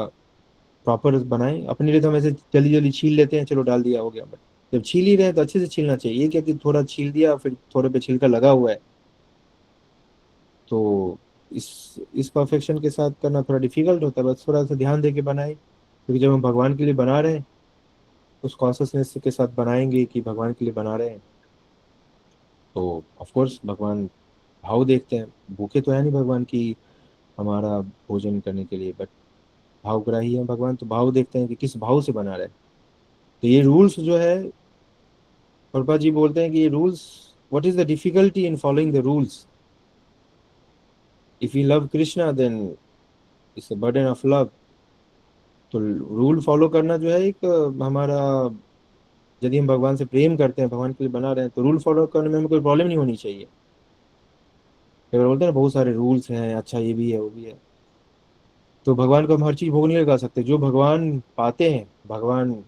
प्रॉपर बनाएं। अपने लिए तो हम ऐसे जल्दी जल्दी छील लेते हैं, चलो डाल दिया हो गया, बट जब छील ही रहे हैं तो अच्छे से छीलना चाहिए। ये क्या कि थोड़ा छील दिया फिर थोड़े पे छिलका लगा हुआ है, तो इस परफेक्शन के साथ करना थोड़ा डिफिकल्ट होता है। बस थोड़ा सा ध्यान दे के बनाए, क्योंकि जब हम भगवान के लिए बना रहे हैं उस कॉन्सियसनेस के साथ बनाएंगे कि भगवान के लिए बना रहे हैं, तो ऑफ कोर्स भगवान भाव देखते हैं। भूखे तो है नहीं भगवान की हमारा भोजन करने के लिए, बट भावग्राही है भगवान, तो भाव देखते हैं कि किस भाव से बना रहे हैं। तो ये रूल्स जो है, प्रभुपाद जी बोलते हैं कि ये rules, what is the difficulty in following the rules? If you love Krishna then it's a burden of love. तो रूल फॉलो करना जो है एक हमारा, यदि हम भगवान से प्रेम करते हैं, भगवान के लिए बना रहे हैं, तो रूल फॉलो करने में हमें कोई प्रॉब्लम नहीं होनी चाहिए। कई बार बोलते हैं ना बहुत सारे रूल्स हैं, अच्छा ये भी है वो भी है, तो भगवान को हम हर चीज भोग नहीं लगा सकते। जो भगवान पाते हैं, भगवान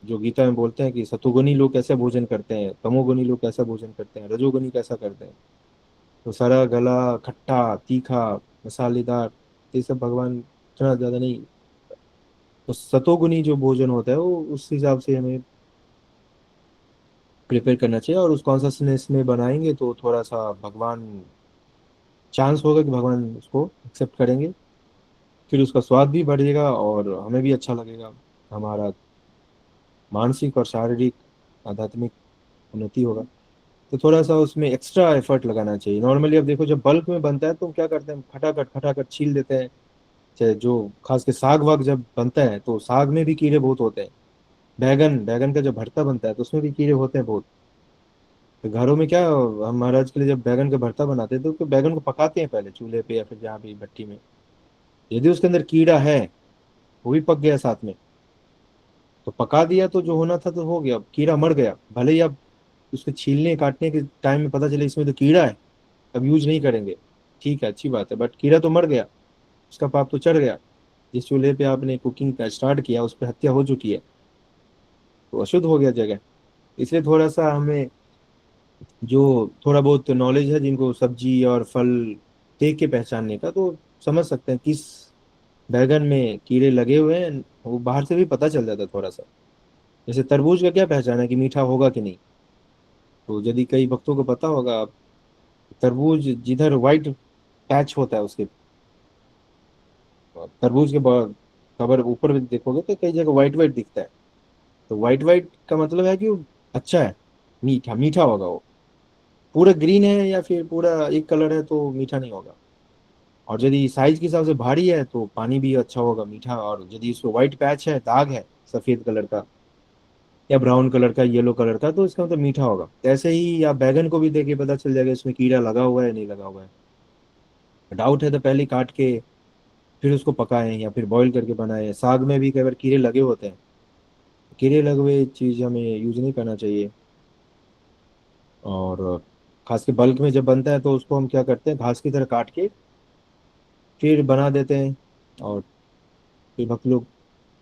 जो गीता में बोलते हैं कि सतोगुनी लोग कैसे भोजन करते हैं, तमोगुनी लोग कैसा भोजन करते हैं, रजोगुनी कैसा करते हैं, तो सारा गला खट्टा तीखा मसालेदार, ये सब भगवान इतना ज्यादा नहीं। तो सतोगुनी जो भोजन होता है वो उस हिसाब से हमें प्रिपेयर करना चाहिए। और उस कॉन्शसनेस में बनाएंगे तो थोड़ा सा भगवान, चांस होगा कि भगवान उसको एक्सेप्ट करेंगे, फिर उसका स्वाद भी बढ़ेगा और हमें भी अच्छा लगेगा। हमारा मानसिक और शारीरिक आध्यात्मिक उन्नति होगा। तो थोड़ा सा उसमें एक्स्ट्रा एफर्ट लगाना चाहिए। नॉर्मली अब देखो जब बल्क में बनता है तो हम क्या करते हैं, खटाखट खटाखट छील देते हैं। चाहे जो खास के साग वाग जब बनता है तो साग में भी कीड़े बहुत होते हैं। बैगन बैगन का जब भरता बनता है तो उसमें भी कीड़े होते हैं बहुत। तो घरों में क्या, हम महाराज के लिए जब बैगन का भरता बनाते हैं तो बैगन को पकाते हैं पहले चूल्हे पे या फिर जहाँ भी भट्टी में। यदि उसके अंदर कीड़ा है, वो भी पक गया साथ में, तो पका दिया तो जो होना था तो हो गया, कीड़ा मर गया। भले ही आप उसके छीलने काटने के टाइम में पता चले इसमें तो कीड़ा है, अब यूज नहीं करेंगे, ठीक है अच्छी बात है, बट कीड़ा तो मर गया, उसका पाप तो चढ़ गया। जिस चूल्हे पे आपने कुकिंग का स्टार्ट किया उस पर हत्या हो चुकी है, तो अशुद्ध हो गया जगह। इसलिए थोड़ा सा हमें जो थोड़ा बहुत नॉलेज है, जिनको सब्जी और फल देख के पहचानने का, तो समझ सकते हैं किस बैगन में कीड़े लगे हुए हैं। वो बाहर से भी पता चल जाता है थोड़ा सा। जैसे तरबूज का क्या पहचान है कि मीठा होगा कि नहीं, तो यदि कई भक्तों को पता होगा, तरबूज जिधर व्हाइट पैच होता है उसके, तरबूज के कवर ऊपर भी देखोगे तो कई जगह व्हाइट व्हाइट दिखता है। तो व्हाइट व्हाइट का मतलब है कि वो अच्छा है, मीठा मीठा होगा वो। पूरा ग्रीन है या फिर पूरा एक कलर है तो मीठा नहीं होगा। और यदि साइज के हिसाब से भारी है तो पानी भी अच्छा होगा मीठा। और यदि उसको व्हाइट पैच है, दाग है सफेद कलर का, या ब्राउन कलर का, येलो कलर का, तो इसका मतलब मीठा होगा। तो ऐसे ही आप बैगन को भी देखिए, पता चल जाएगा इसमें कीड़ा लगा हुआ है नहीं लगा हुआ है। डाउट है तो पहले ही काट के फिर उसको पकाएं या फिर बॉईल करके बनाएं। साग में भी कई बार कीड़े लगे होते हैं, कीड़े लगे हुए चीज़ हमें यूज नहीं करना चाहिए। और खास के बल्क में जब बनता है तो उसको हम क्या करते हैं, घास की तरह काट के फिर बना देते हैं, और फिर बाकी लोग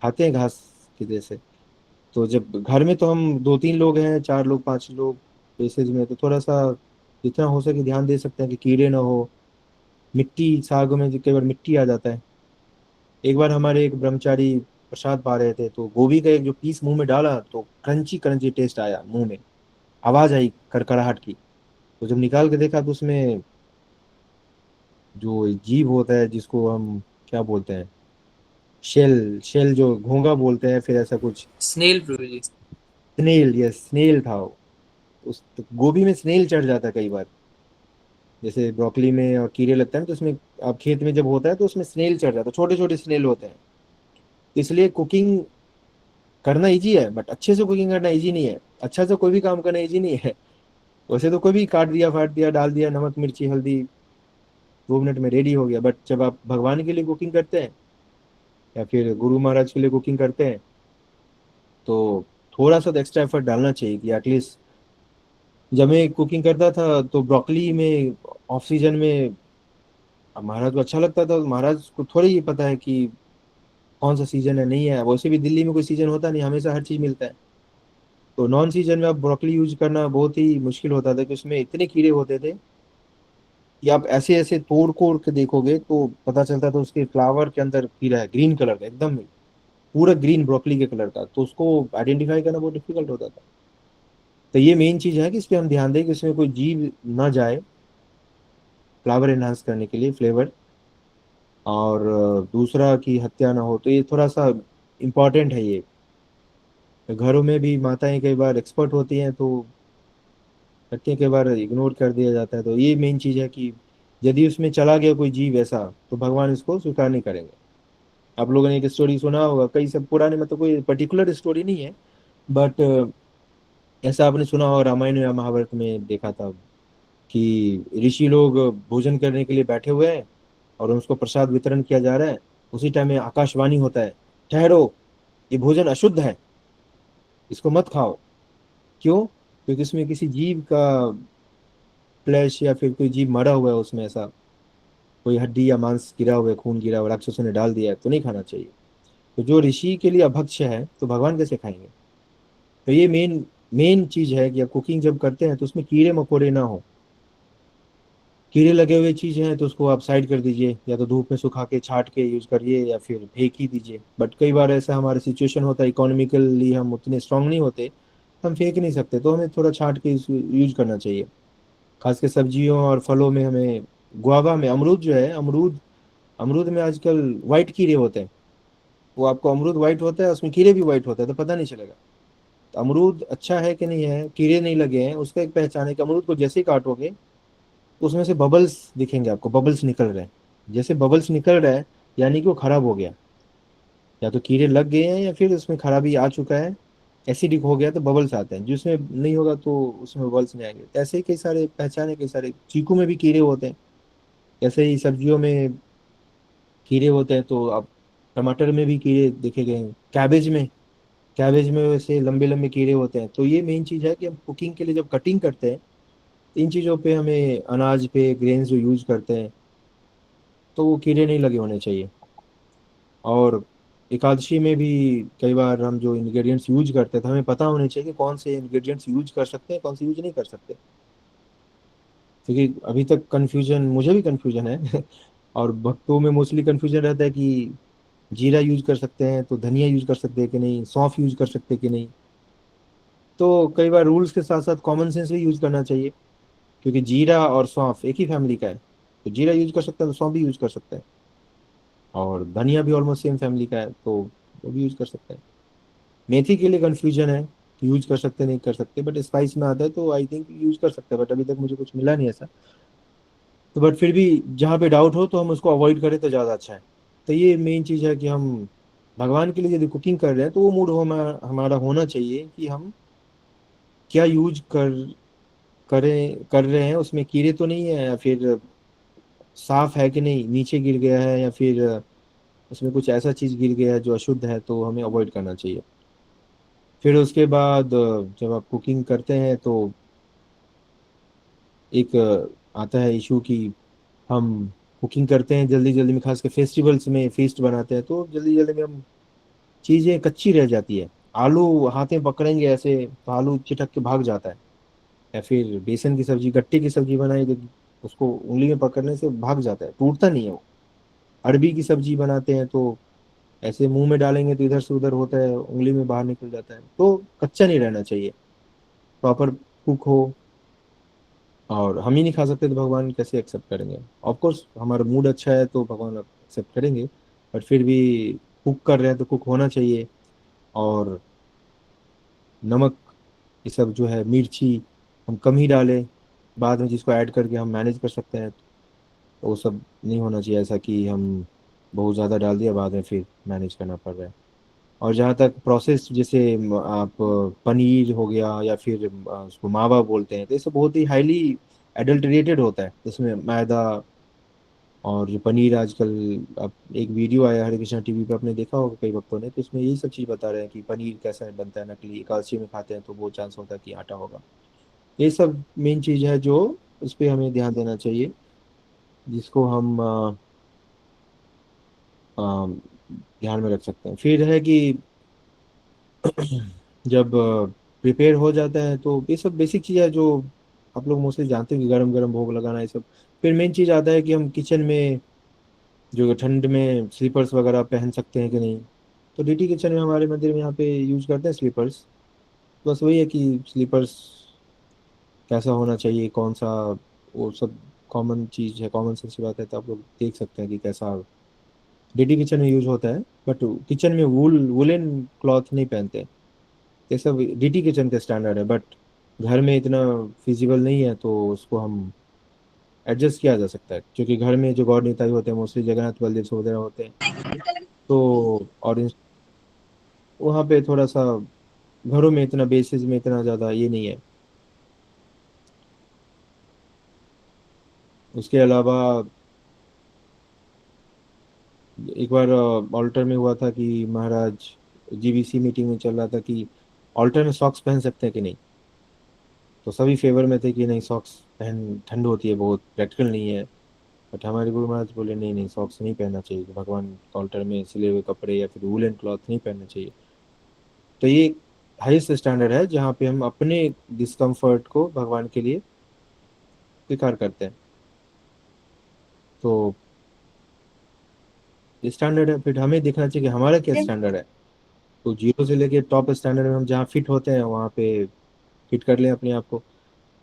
खाते हैं घास की तरह से। तो जब घर में तो हम 2-3 लोग हैं, 4 लोग 5 लोग बेसिस में, तो थोड़ा सा जितना हो सके ध्यान दे सकते हैं कि कीड़े ना हो। मिट्टी, साग में जो कई बार मिट्टी आ जाता है। एक बार हमारे एक ब्रह्मचारी प्रसाद पा रहे थे, तो गोभी का एक जो पीस मुंह में डाला तो क्रंची क्रंची टेस्ट आया मुंह में, आवाज आई करकराहट की। तो जब निकाल के देखा तो उसमें जो जीभ होता है, जिसको हम क्या बोलते हैं, शेल शेल जो घोंगा बोलते हैं, फिर ऐसा कुछ, स्नेल प्रभु जी। स्नेल, यस स्नेल था वो। उस तो गोभी में स्नेल चढ़ जाता है कई बार। जैसे ब्रोकली में और कीड़े लगता है ना, तो उसमें आप खेत में जब होता है तो उसमें स्नेल चढ़ जाता है, छोटे छोटे स्नेल होते हैं। इसलिए कुकिंग करना इजी है, बट अच्छे से कुकिंग करना इजी नहीं है। अच्छा से कोई भी काम करना इजी नहीं है। वैसे तो कोई भी काट दिया, फाट दिया, डाल दिया, नमक मिर्ची हल्दी, 2 मिनट में रेडी हो गया। बट जब आप भगवान के लिए कुकिंग करते हैं या फिर गुरु महाराज के लिए कुकिंग करते हैं, तो थोड़ा सा तो एक्स्ट्रा एफर्ट डालना चाहिए कि एटलीस्ट। जब मैं कुकिंग करता था तो ब्रोकली में ऑफ सीजन में, अब महाराज को अच्छा लगता था, महाराज को थोड़ी ही पता है कि कौन सा सीजन है नहीं है। वैसे भी दिल्ली में कोई सीजन होता नहीं, हमेशा हर चीज मिलता है। तो नॉन सीजन में आप ब्रोकली यूज करना बहुत ही मुश्किल होता था, कि उसमें इतने कीड़े होते थे कि आप ऐसे ऐसे तोड़ कोड़ के देखोगे तो पता चलता था उसके फ्लावर के अंदर कीड़ा है, ग्रीन कलर का, एकदम पूरा ग्रीन ब्रोकली के कलर का। तो उसको आइडेंटिफाई करना बहुत डिफिकल्ट होता था। तो ये मेन चीज है कि इस पे हम ध्यान दें कि उसमें कोई जीव ना जाए, फ्लावर एनहांस करने के लिए, फ्लेवर। और दूसरा कि हत्या ना हो, तो ये थोड़ा सा इम्पोर्टेंट है ये। घरों में भी माताएं कई बार एक्सपर्ट होती हैं, तो करती हैं, कई बार इग्नोर कर दिया जाता है। तो ये मेन चीज है कि यदि उसमें चला गया कोई जीव ऐसा, तो भगवान इसको स्वीकार नहीं करेंगे। आप लोगों ने एक स्टोरी सुना होगा, कई सब पुराने, मतलब कोई पर्टिकुलर स्टोरी नहीं है, बट ऐसा आपने सुना होगा, रामायण या महाभारत में देखा था कि ऋषि लोग भोजन करने के लिए बैठे हुए हैं और उसको प्रसाद वितरण किया जा रहा है। उसी टाइम में आकाशवाणी होता है, ठहरो, ये भोजन अशुद्ध है, इसको मत खाओ। क्यों? क्योंकि इसमें किसी जीव का फ्लैश या फिर कोई जीव मरा हुआ है उसमें, ऐसा कोई हड्डी या मांस गिरा हुआ है, खून गिरा हुआ है, राक्षसों ने डाल दिया है, तो नहीं खाना चाहिए। तो जो ऋषि के लिए अभक्ष्य है, तो भगवान कैसे खाएंगे? तो ये मेन मेन चीज है कि आप कुकिंग जब करते हैं तो उसमें कीड़े मकोड़े ना हो। कीड़े लगे हुए चीज हैं तो उसको आप साइड कर दीजिए, या तो धूप में सुखा के छाट के यूज करिए या फिर फेंक ही दीजिए। बट कई बार ऐसा हमारा सिचुएशन होता है, इकोनॉमिकली हम उतने स्ट्रांग नहीं होते, हम फेंक नहीं सकते, तो हमें थोड़ा छाट के यूज करना चाहिए। खास के सब्जियों और फलों में हमें, गुआवा में, अमरूद जो है, अमरूद, अमरूद में आजकल व्हाइट कीड़े होते हैं। वो आपको अमरूद व्हाइट होता है, उसमें कीड़े भी व्हाइट होते हैं, तो पता नहीं चलेगा। तो अमरूद अच्छा है कि नहीं है, कीड़े नहीं लगे हैं, उसका एक पहचान है कि अमरूद को जैसे ही काटोगे तो उसमें से बबल्स दिखेंगे आपको, बबल्स निकल रहे हैं। जैसे बबल्स निकल रहा है, यानी कि वो खराब हो गया, या तो कीड़े लग गए हैं या फिर उसमें खराबी आ चुका है, एसिडिक हो गया तो बबल्स आते हैं। जिसमें नहीं होगा तो उसमें बबल्स नहीं आएंगे। तो ऐसे ही कई सारे पहचान है, कई सारे, चीकू में भी कीड़े होते हैं, ऐसे ही सब्जियों में कीड़े होते हैं। तो अब टमाटर में भी कीड़े देखे गए हैं, कैबेज में वैसे लंबे लंबे कीड़े होते हैं। तो ये मेन चीज है कि हम कुकिंग के लिए जब कटिंग करते हैं, इन चीज़ों पे हमें, अनाज पे, ग्रेन्स जो यूज करते हैं, तो वो कीड़े नहीं लगे होने चाहिए। और एकादशी में भी कई बार हम जो इंग्रेडिएंट्स यूज करते हैं, तो हमें पता होने चाहिए कि कौन से इंग्रेडिएंट्स यूज कर सकते हैं, कौन से यूज नहीं कर सकते। क्योंकि अभी तक कन्फ्यूजन, मुझे भी कन्फ्यूजन है और भक्तों में मोस्टली कन्फ्यूजन रहता है कि जीरा यूज कर सकते हैं तो धनिया यूज कर सकते हैं कि नहीं, सौंफ यूज कर सकते हैं कि नहीं। तो कई बार रूल्स के साथ साथ कॉमन सेंस भी यूज करना चाहिए, क्योंकि जीरा और सौंफ एक ही फैमिली का है। तो जीरा यूज कर सकते हैं तो सौंफ भी यूज कर सकते हैं, और धनिया भी ऑलमोस्ट सेम फैमिली का है, तो वो भी यूज कर सकते हैं। मेथी के लिए कंफ्यूजन है कि यूज कर सकते नहीं कर सकते, बट स्पाइस में आता है तो आई थिंक यूज कर सकते हैं, बट अभी तक मुझे कुछ मिला नहीं ऐसा। तो बट फिर भी जहाँ पे डाउट हो तो हम उसको अवॉइड करें तो ज़्यादा अच्छा है। तो ये मेन चीज़ है कि हम भगवान के लिए यदि कुकिंग कर रहे हैं तो वो मूड हमारा होना चाहिए कि हम क्या यूज कर रहे हैं, उसमें कीड़े तो नहीं है, या फिर साफ है कि नहीं, नीचे गिर गया है, या फिर उसमें कुछ ऐसा चीज गिर गया है जो अशुद्ध है, तो हमें अवॉइड करना चाहिए। फिर उसके बाद जब आप कुकिंग करते हैं तो एक आता है इशू कि हम कुकिंग करते हैं जल्दी जल्दी में, खासकर फेस्टिवल्स में फीस्ट बनाते हैं तो जल्दी जल्दी में हम चीजें कच्ची रह जाती है। आलू हाथ में पकड़ेंगे ऐसे तो आलू चिटक के भाग जाता है, या फिर बेसन की सब्जी, गट्टे की सब्जी बनाई तो उसको उंगली में पकड़ने से भाग जाता है, टूटता नहीं है वो। अरबी की सब्जी बनाते हैं तो ऐसे मुंह में डालेंगे तो इधर से उधर होता है, उंगली में बाहर निकल जाता है। तो कच्चा नहीं रहना चाहिए, प्रॉपर कुक हो। और हम ही नहीं खा सकते तो भगवान कैसे एक्सेप्ट करेंगे? ऑफ कोर्स हमारा मूड अच्छा है तो भगवान एक्सेप्ट करेंगे, बट फिर भी कुक कर रहे हैं तो कुक होना चाहिए। और नमक, ये सब जो है, मिर्ची हम कम ही डालें, बाद में जिसको ऐड करके हम मैनेज कर सकते हैं। तो वो सब नहीं होना चाहिए ऐसा कि हम बहुत ज़्यादा डाल दिया बाद में फिर मैनेज करना पड़ रहा है। और जहाँ तक प्रोसेस, जैसे आप पनीर हो गया या फिर उसको मावा बोलते हैं, तो ये सब बहुत ही हाईली एडल्टरेटेड होता है, इसमें मैदा। और जो पनीर आजकल, अब एक वीडियो आया हरे कृष्णा टीवी पे, आपने देखा होगा कई वक्तों ने, तो उसमें यही सब चीज़ बता रहे हैं कि पनीर कैसा बनता है नकली, एकादशी में खाते हैं तो बहुत चांस होता है कि आटा होगा। ये सब मेन चीज़ है जो उस पर हमें ध्यान देना चाहिए, जिसको हम अ, ध्यान में रख सकते हैं। फिर है कि जब प्रिपेयर हो जाता है तो ये सब बेसिक चीज़ है जो आप लोग मोस्टली जानते हैं कि गरम गरम भोग लगाना, ये सब। फिर मेन चीज़ आता है कि हम किचन में जो ठंड में स्लीपर्स वगैरह पहन सकते हैं कि नहीं। तो डीटी किचन में, हमारे मंदिर में यहाँ पे यूज करते हैं स्लीपर्स। बस वही है कि स्लीपर्स कैसा होना चाहिए, कौन सा, वो सब कॉमन चीज़ है, कॉमन सेंस की बात है, तो आप लोग देख सकते हैं कि कैसा डीटी किचन में यूज होता है। बट किचन में वुलन क्लॉथ नहीं पहनते, ये सब डीटी किचन का स्टैंडर्ड है। बट घर में इतना फिजिबल नहीं है तो उसको हम एडजस्ट किया जा सकता है, क्योंकि घर में जो गौर निताई होते हैं मोस्टली जगन्नाथ बलदेव सुभद्रा होते हैं। तो और वहाँ पे थोड़ा सा घरों में इतना बेसिस में इतना ज़्यादा ये नहीं है। उसके अलावा एक बार ऑल्टर में हुआ था कि महाराज, जीबीसी मीटिंग में चल रहा था कि ऑल्टर में सॉक्स पहन सकते हैं कि नहीं। तो सभी फेवर में थे कि नहीं, सॉक्स पहन, ठंड होती है बहुत, प्रैक्टिकल नहीं है। बट हमारे गुरु महाराज बोले नहीं नहीं, सॉक्स नहीं पहनना चाहिए, भगवान के ऑल्टर में सिले हुए कपड़े या फिर वुलन क्लॉथ नहीं पहनना चाहिए। तो ये हाईएस्ट स्टैंडर्ड है जहाँ पे हम अपने डिस्कम्फर्ट को भगवान के लिए स्वीकार करते हैं। तो स्टैंडर्ड है, फिर हमें देखना चाहिए कि हमारा क्या स्टैंडर्ड है। तो जीरो से लेके टॉप स्टैंडर्ड में हम जहाँ फिट होते हैं वहाँ पे फिट कर लें अपने आप को।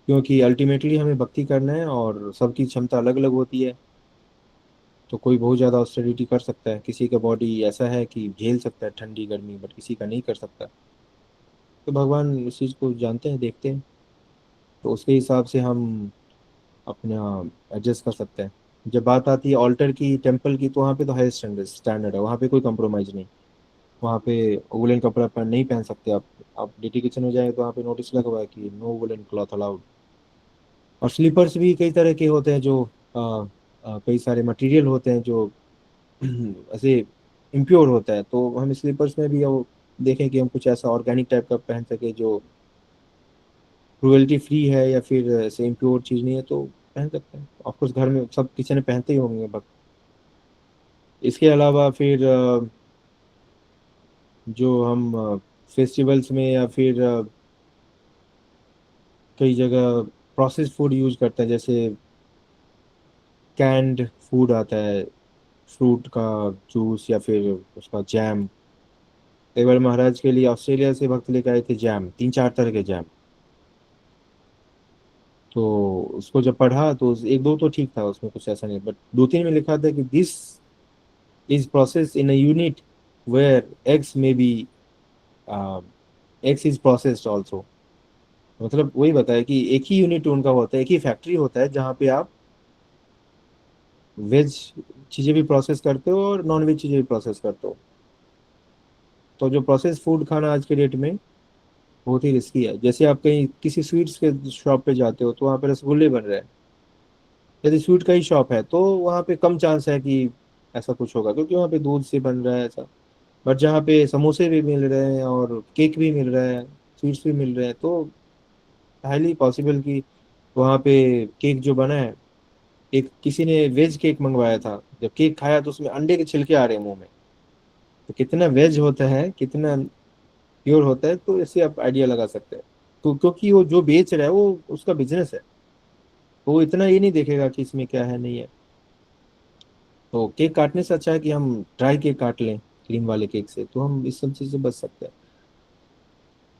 क्योंकि अल्टीमेटली हमें भक्ति करना है और सबकी क्षमता अलग अलग होती है। तो कोई बहुत ज़्यादा ऑस्टेरिटी कर सकता है, किसी का बॉडी ऐसा है कि झेल सकता है ठंडी गर्मी, बट किसी का नहीं कर सकता। तो भगवान इस चीज़ को जानते हैं, देखते हैं, तो उसके हिसाब से हम अपना एडजस्ट कर सकते हैं। जब बात आती है ऑल्टर की, टेम्पल की, तो वहाँ पे तो हाई स्टैंडर्ड है, वहाँ पे कोई कम्प्रोमाइज़ नहीं। वहाँ पे वुलन कपड़ा नहीं पहन सकते आप। आप डीटी किचन में जाए तो वहाँ पे नोटिस लगा हुआ है कि नो वुलन क्लॉथ अलाउड। और स्लीपर्स भी कई तरह के होते हैं जो कई सारे मटेरियल होते हैं जो ऐसे इम्प्योर होता है। तो हम स्लीपर्स में भी वो देखें कि हम कुछ ऐसा ऑर्गेनिक टाइप का पहन सके जो क्रुएल्टी फ्री है, या फिर ऐसे इम्प्योर चीज़ नहीं है, तो पहन सकते हैं। ऑफकोर्स घर में सब किचन में पहनते ही होंगे, बट इसके अलावा फिर जो हम फेस्टिवल्स में या फिर कई जगह प्रोसेस्ड फूड यूज करते हैं, जैसे कैंड फूड आता है, फ्रूट का जूस या फिर उसका जैम। एक बार महाराज के लिए ऑस्ट्रेलिया से भक्त लेकर आए थे जैम, 3-4 तरह के जैम। तो उसको जब पढ़ा तो एक दो तो ठीक था, उसमें कुछ ऐसा नहीं, बट 2-3 में लिखा था कि this is process in a unit where eggs में बी, एग्स इज प्रोसेस्ड ऑल्सो। मतलब वही बताया कि एक ही यूनिट उनका होता है, एक ही फैक्ट्री होता है जहाँ पे आप वेज चीज़ें भी प्रोसेस करते हो और नॉन वेज चीज़ें भी प्रोसेस करते हो। तो जो प्रोसेस फूड खाना आज के डेट में बहुत ही रिस्की है। जैसे आप कहीं किसी स्वीट्स के शॉप पे जाते हो तो वहाँ पे रसगुल्ले बन रहे हैं, यदि स्वीट का ही शॉप है तो वहाँ पे कम चांस है कि ऐसा कुछ होगा, क्योंकि वहाँ पे दूध से बन रहा है ऐसा। बट जहाँ पे समोसे भी मिल रहे हैं और केक भी मिल रहा है, स्वीट्स भी मिल रहे हैं, तो हाईली पॉसिबल कि वहाँ पे केक जो बना है, एक किसी ने वेज केक मंगवाया था, जब केक खाया तो उसमें अंडे के छिलके आ रहे हैं मुंह में। तो कितना वेज होता है, कितना प्योर होता है, तो इससे आप आइडिया लगा सकते हैं। तो क्योंकि वो जो बेच रहा है वो उसका बिजनेस है, तो वो इतना ये नहीं देखेगा कि इसमें क्या है नहीं है। तो केक काटने से अच्छा है कि हम ड्राई केक काट लें क्रीम वाले केक से, तो हम इस सब चीज़ से बच सकते हैं।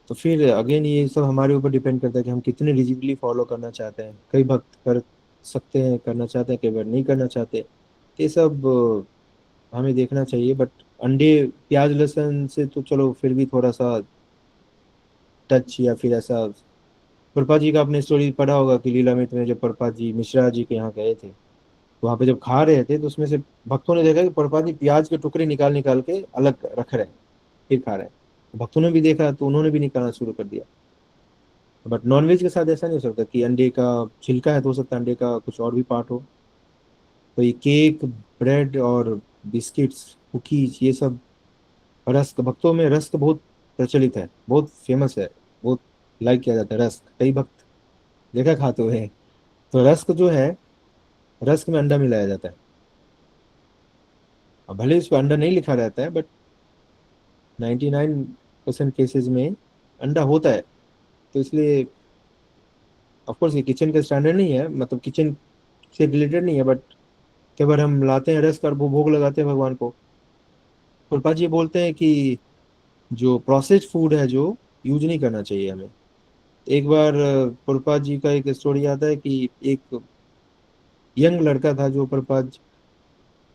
तो फिर अगेन ये सब हमारे ऊपर डिपेंड करता है कि हम कितने रिजिडली फॉलो करना चाहते हैं। कई भक्त कर सकते हैं, करना चाहते हैं, कई बार नहीं करना चाहते। ये सब हमें देखना चाहिए। बट अंडे प्याज लहसुन से तो चलो फिर भी थोड़ा सा टच या फिर ऐसा। प्रभुपाद जी का आपने स्टोरी पढ़ा होगा कि लीलामृत में जब प्रभुपाद जी मिश्रा जी के यहाँ गए थे, तो वहाँ पे जब खा रहे थे तो उसमें से भक्तों ने देखा कि प्रभुपाद जी प्याज के टुकड़े निकाल निकाल के अलग रख रहे हैं, फिर खा रहे हैं। भक्तों ने भी देखा तो उन्होंने भी निकालना शुरू कर दिया। बट नॉनवेज के साथ ऐसा नहीं हो सकता कि अंडे का छिलका है तो हो सकता है अंडे का कुछ और भी पार्ट हो। तो ये केक, ब्रेड और बिस्किट्स, कुकीज, ये सब, रस्क, भक्तों में रस्क बहुत प्रचलित है, बहुत फेमस है, बहुत लाइक किया जाता है रस्क। कई भक्त देखा खाते हुए हैं। तो रस्क जो है, रस्क में अंडा मिलाया जाता है। अब भले इस पर अंडा नहीं लिखा रहता है, बट 99% केसेस में अंडा होता है। तो इसलिए ऑफकोर्स ये किचन का स्टैंडर्ड नहीं है, मतलब किचन से रिलेटेड नहीं है, बट कई बार हम लाते हैं रस्क और वो भोग लगाते हैं भगवान को। प्रभुपाद जी बोलते हैं कि जो प्रोसेस्ड फूड है जो यूज नहीं करना चाहिए हमें। एक बार प्रभुपाद जी का एक स्टोरी आता है कि एक यंग लड़का था जो प्रभुपाद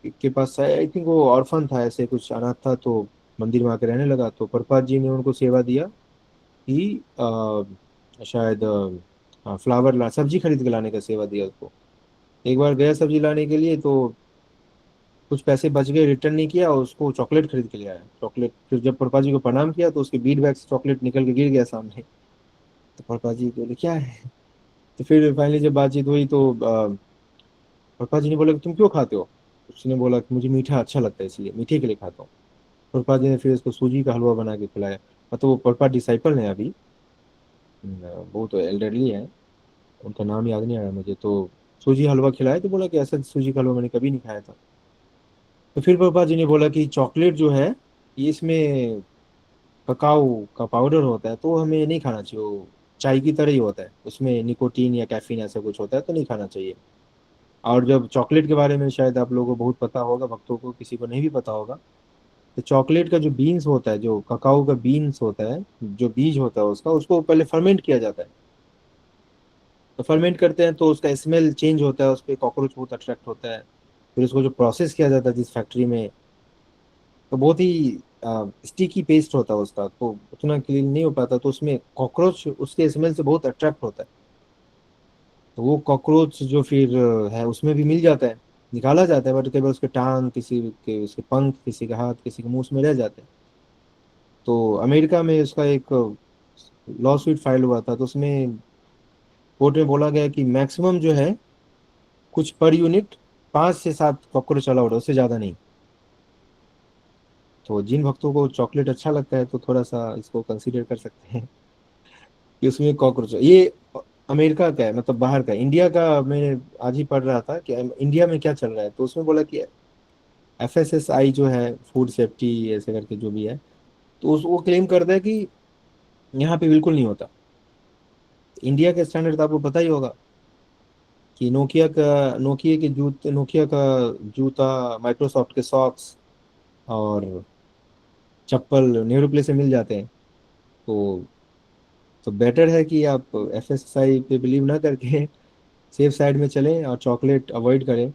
के पास आया। आई थिंक वो ऑर्फन था, ऐसे कुछ अनाथ था, तो मंदिर में आकर रहने लगा। तो प्रभुपाद जी ने उनको सेवा दिया कि शायद हाँ, फ्लावर ला सब्जी खरीद के लाने का सेवा दिया उसको। एक बार गया सब्जी लाने के लिए, तो कुछ पैसे बच गए, रिटर्न नहीं किया और उसको चॉकलेट खरीद के ले आया। चॉकलेट, फिर जब प्रभुपाद जी को प्रणाम किया तो उसके बीड बैग से चॉकलेट निकल के गिर गया सामने। तो प्रभुपाद जी बोले क्या है। तो फिर फाइनली जब बातचीत हुई तो प्रभुपाद जी ने बोला कि तुम क्यों खाते हो। उसने बोला कि मुझे मीठा अच्छा लगता है इसलिए मीठे के लिए खाता हूँ। प्रभुपाद जी ने फिर उसको सूजी का हलवा बना के खिलाया। मतलब वो प्रभुपाद डिसाइपल है अभी, वो तो एल्डरली है, उनका नाम याद नहीं आ रहा मुझे। तो सूजी हलवा खिलाया तो बोला कि ऐसा सूजी का हलवा मैंने कभी नहीं खाया था। तो फिर प्रभुपाद जी ने बोला कि चॉकलेट जो है, ये इसमें ककाओ का पाउडर होता है, तो हमें नहीं खाना चाहिए। वो चाय की तरह ही होता है, उसमें निकोटीन या कैफीन ऐसा कुछ होता है, तो नहीं खाना चाहिए। और जब चॉकलेट के बारे में शायद आप लोगों को बहुत पता होगा, भक्तों को किसी को नहीं भी पता होगा, तो चॉकलेट का जो बीन्स होता है, जो ककाओ का बीन्स होता है, जो बीज होता है उसका, उसको पहले फर्मेंट किया जाता है। तो फर्मेंट करते हैं तो उसका स्मेल चेंज होता है, उस पर कॉकरोच बहुत अट्रैक्ट होता है। फिर उसको जो प्रोसेस किया जाता है जिस फैक्ट्री में, तो बहुत ही स्टिकी पेस्ट होता है उसका, तो उतना क्लीन नहीं हो पाता, तो उसमें कॉकरोच उसके स्मेल से बहुत अट्रैक्ट होता है। तो वो कॉकरोच जो फिर है उसमें भी मिल जाता है, निकाला जाता है, बट कई बार उसके टांग, किसी के उसके पंख, किसी के हाथ, किसी के मुंह में रह जाते हैं। तो अमेरिका में उसका एक लॉ सूट फाइल हुआ था, तो उसमें कोर्ट में बोला गया कि मैक्सिमम जो है कुछ पर यूनिट 5 से 7 कॉकरोच अलाउड है, उससे ज़्यादा नहीं। तो जिन भक्तों को चॉकलेट अच्छा लगता है तो थोड़ा सा इसको कंसीडर कर सकते हैं कि उसमें कॉकरोच ये अमेरिका का है, मतलब बाहर का। इंडिया का मैंने आज ही पढ़ रहा था कि इंडिया में क्या चल रहा है, तो उसमें बोला कि FSSAI जो है, फूड सेफ्टी ऐसे करके जो भी है, तो वो क्लेम करता है कि यहाँ पे बिल्कुल नहीं होता। इंडिया का स्टैंडर्ड तो आपको पता ही होगा कि नोकिया का जूता, माइक्रोसॉफ्ट के सॉक्स और चप्पल नेहरू प्लेस से मिल जाते हैं। तो बेटर है कि आप FSSAI पे बिलीव ना करके सेफ साइड में चलें और चॉकलेट अवॉइड करें।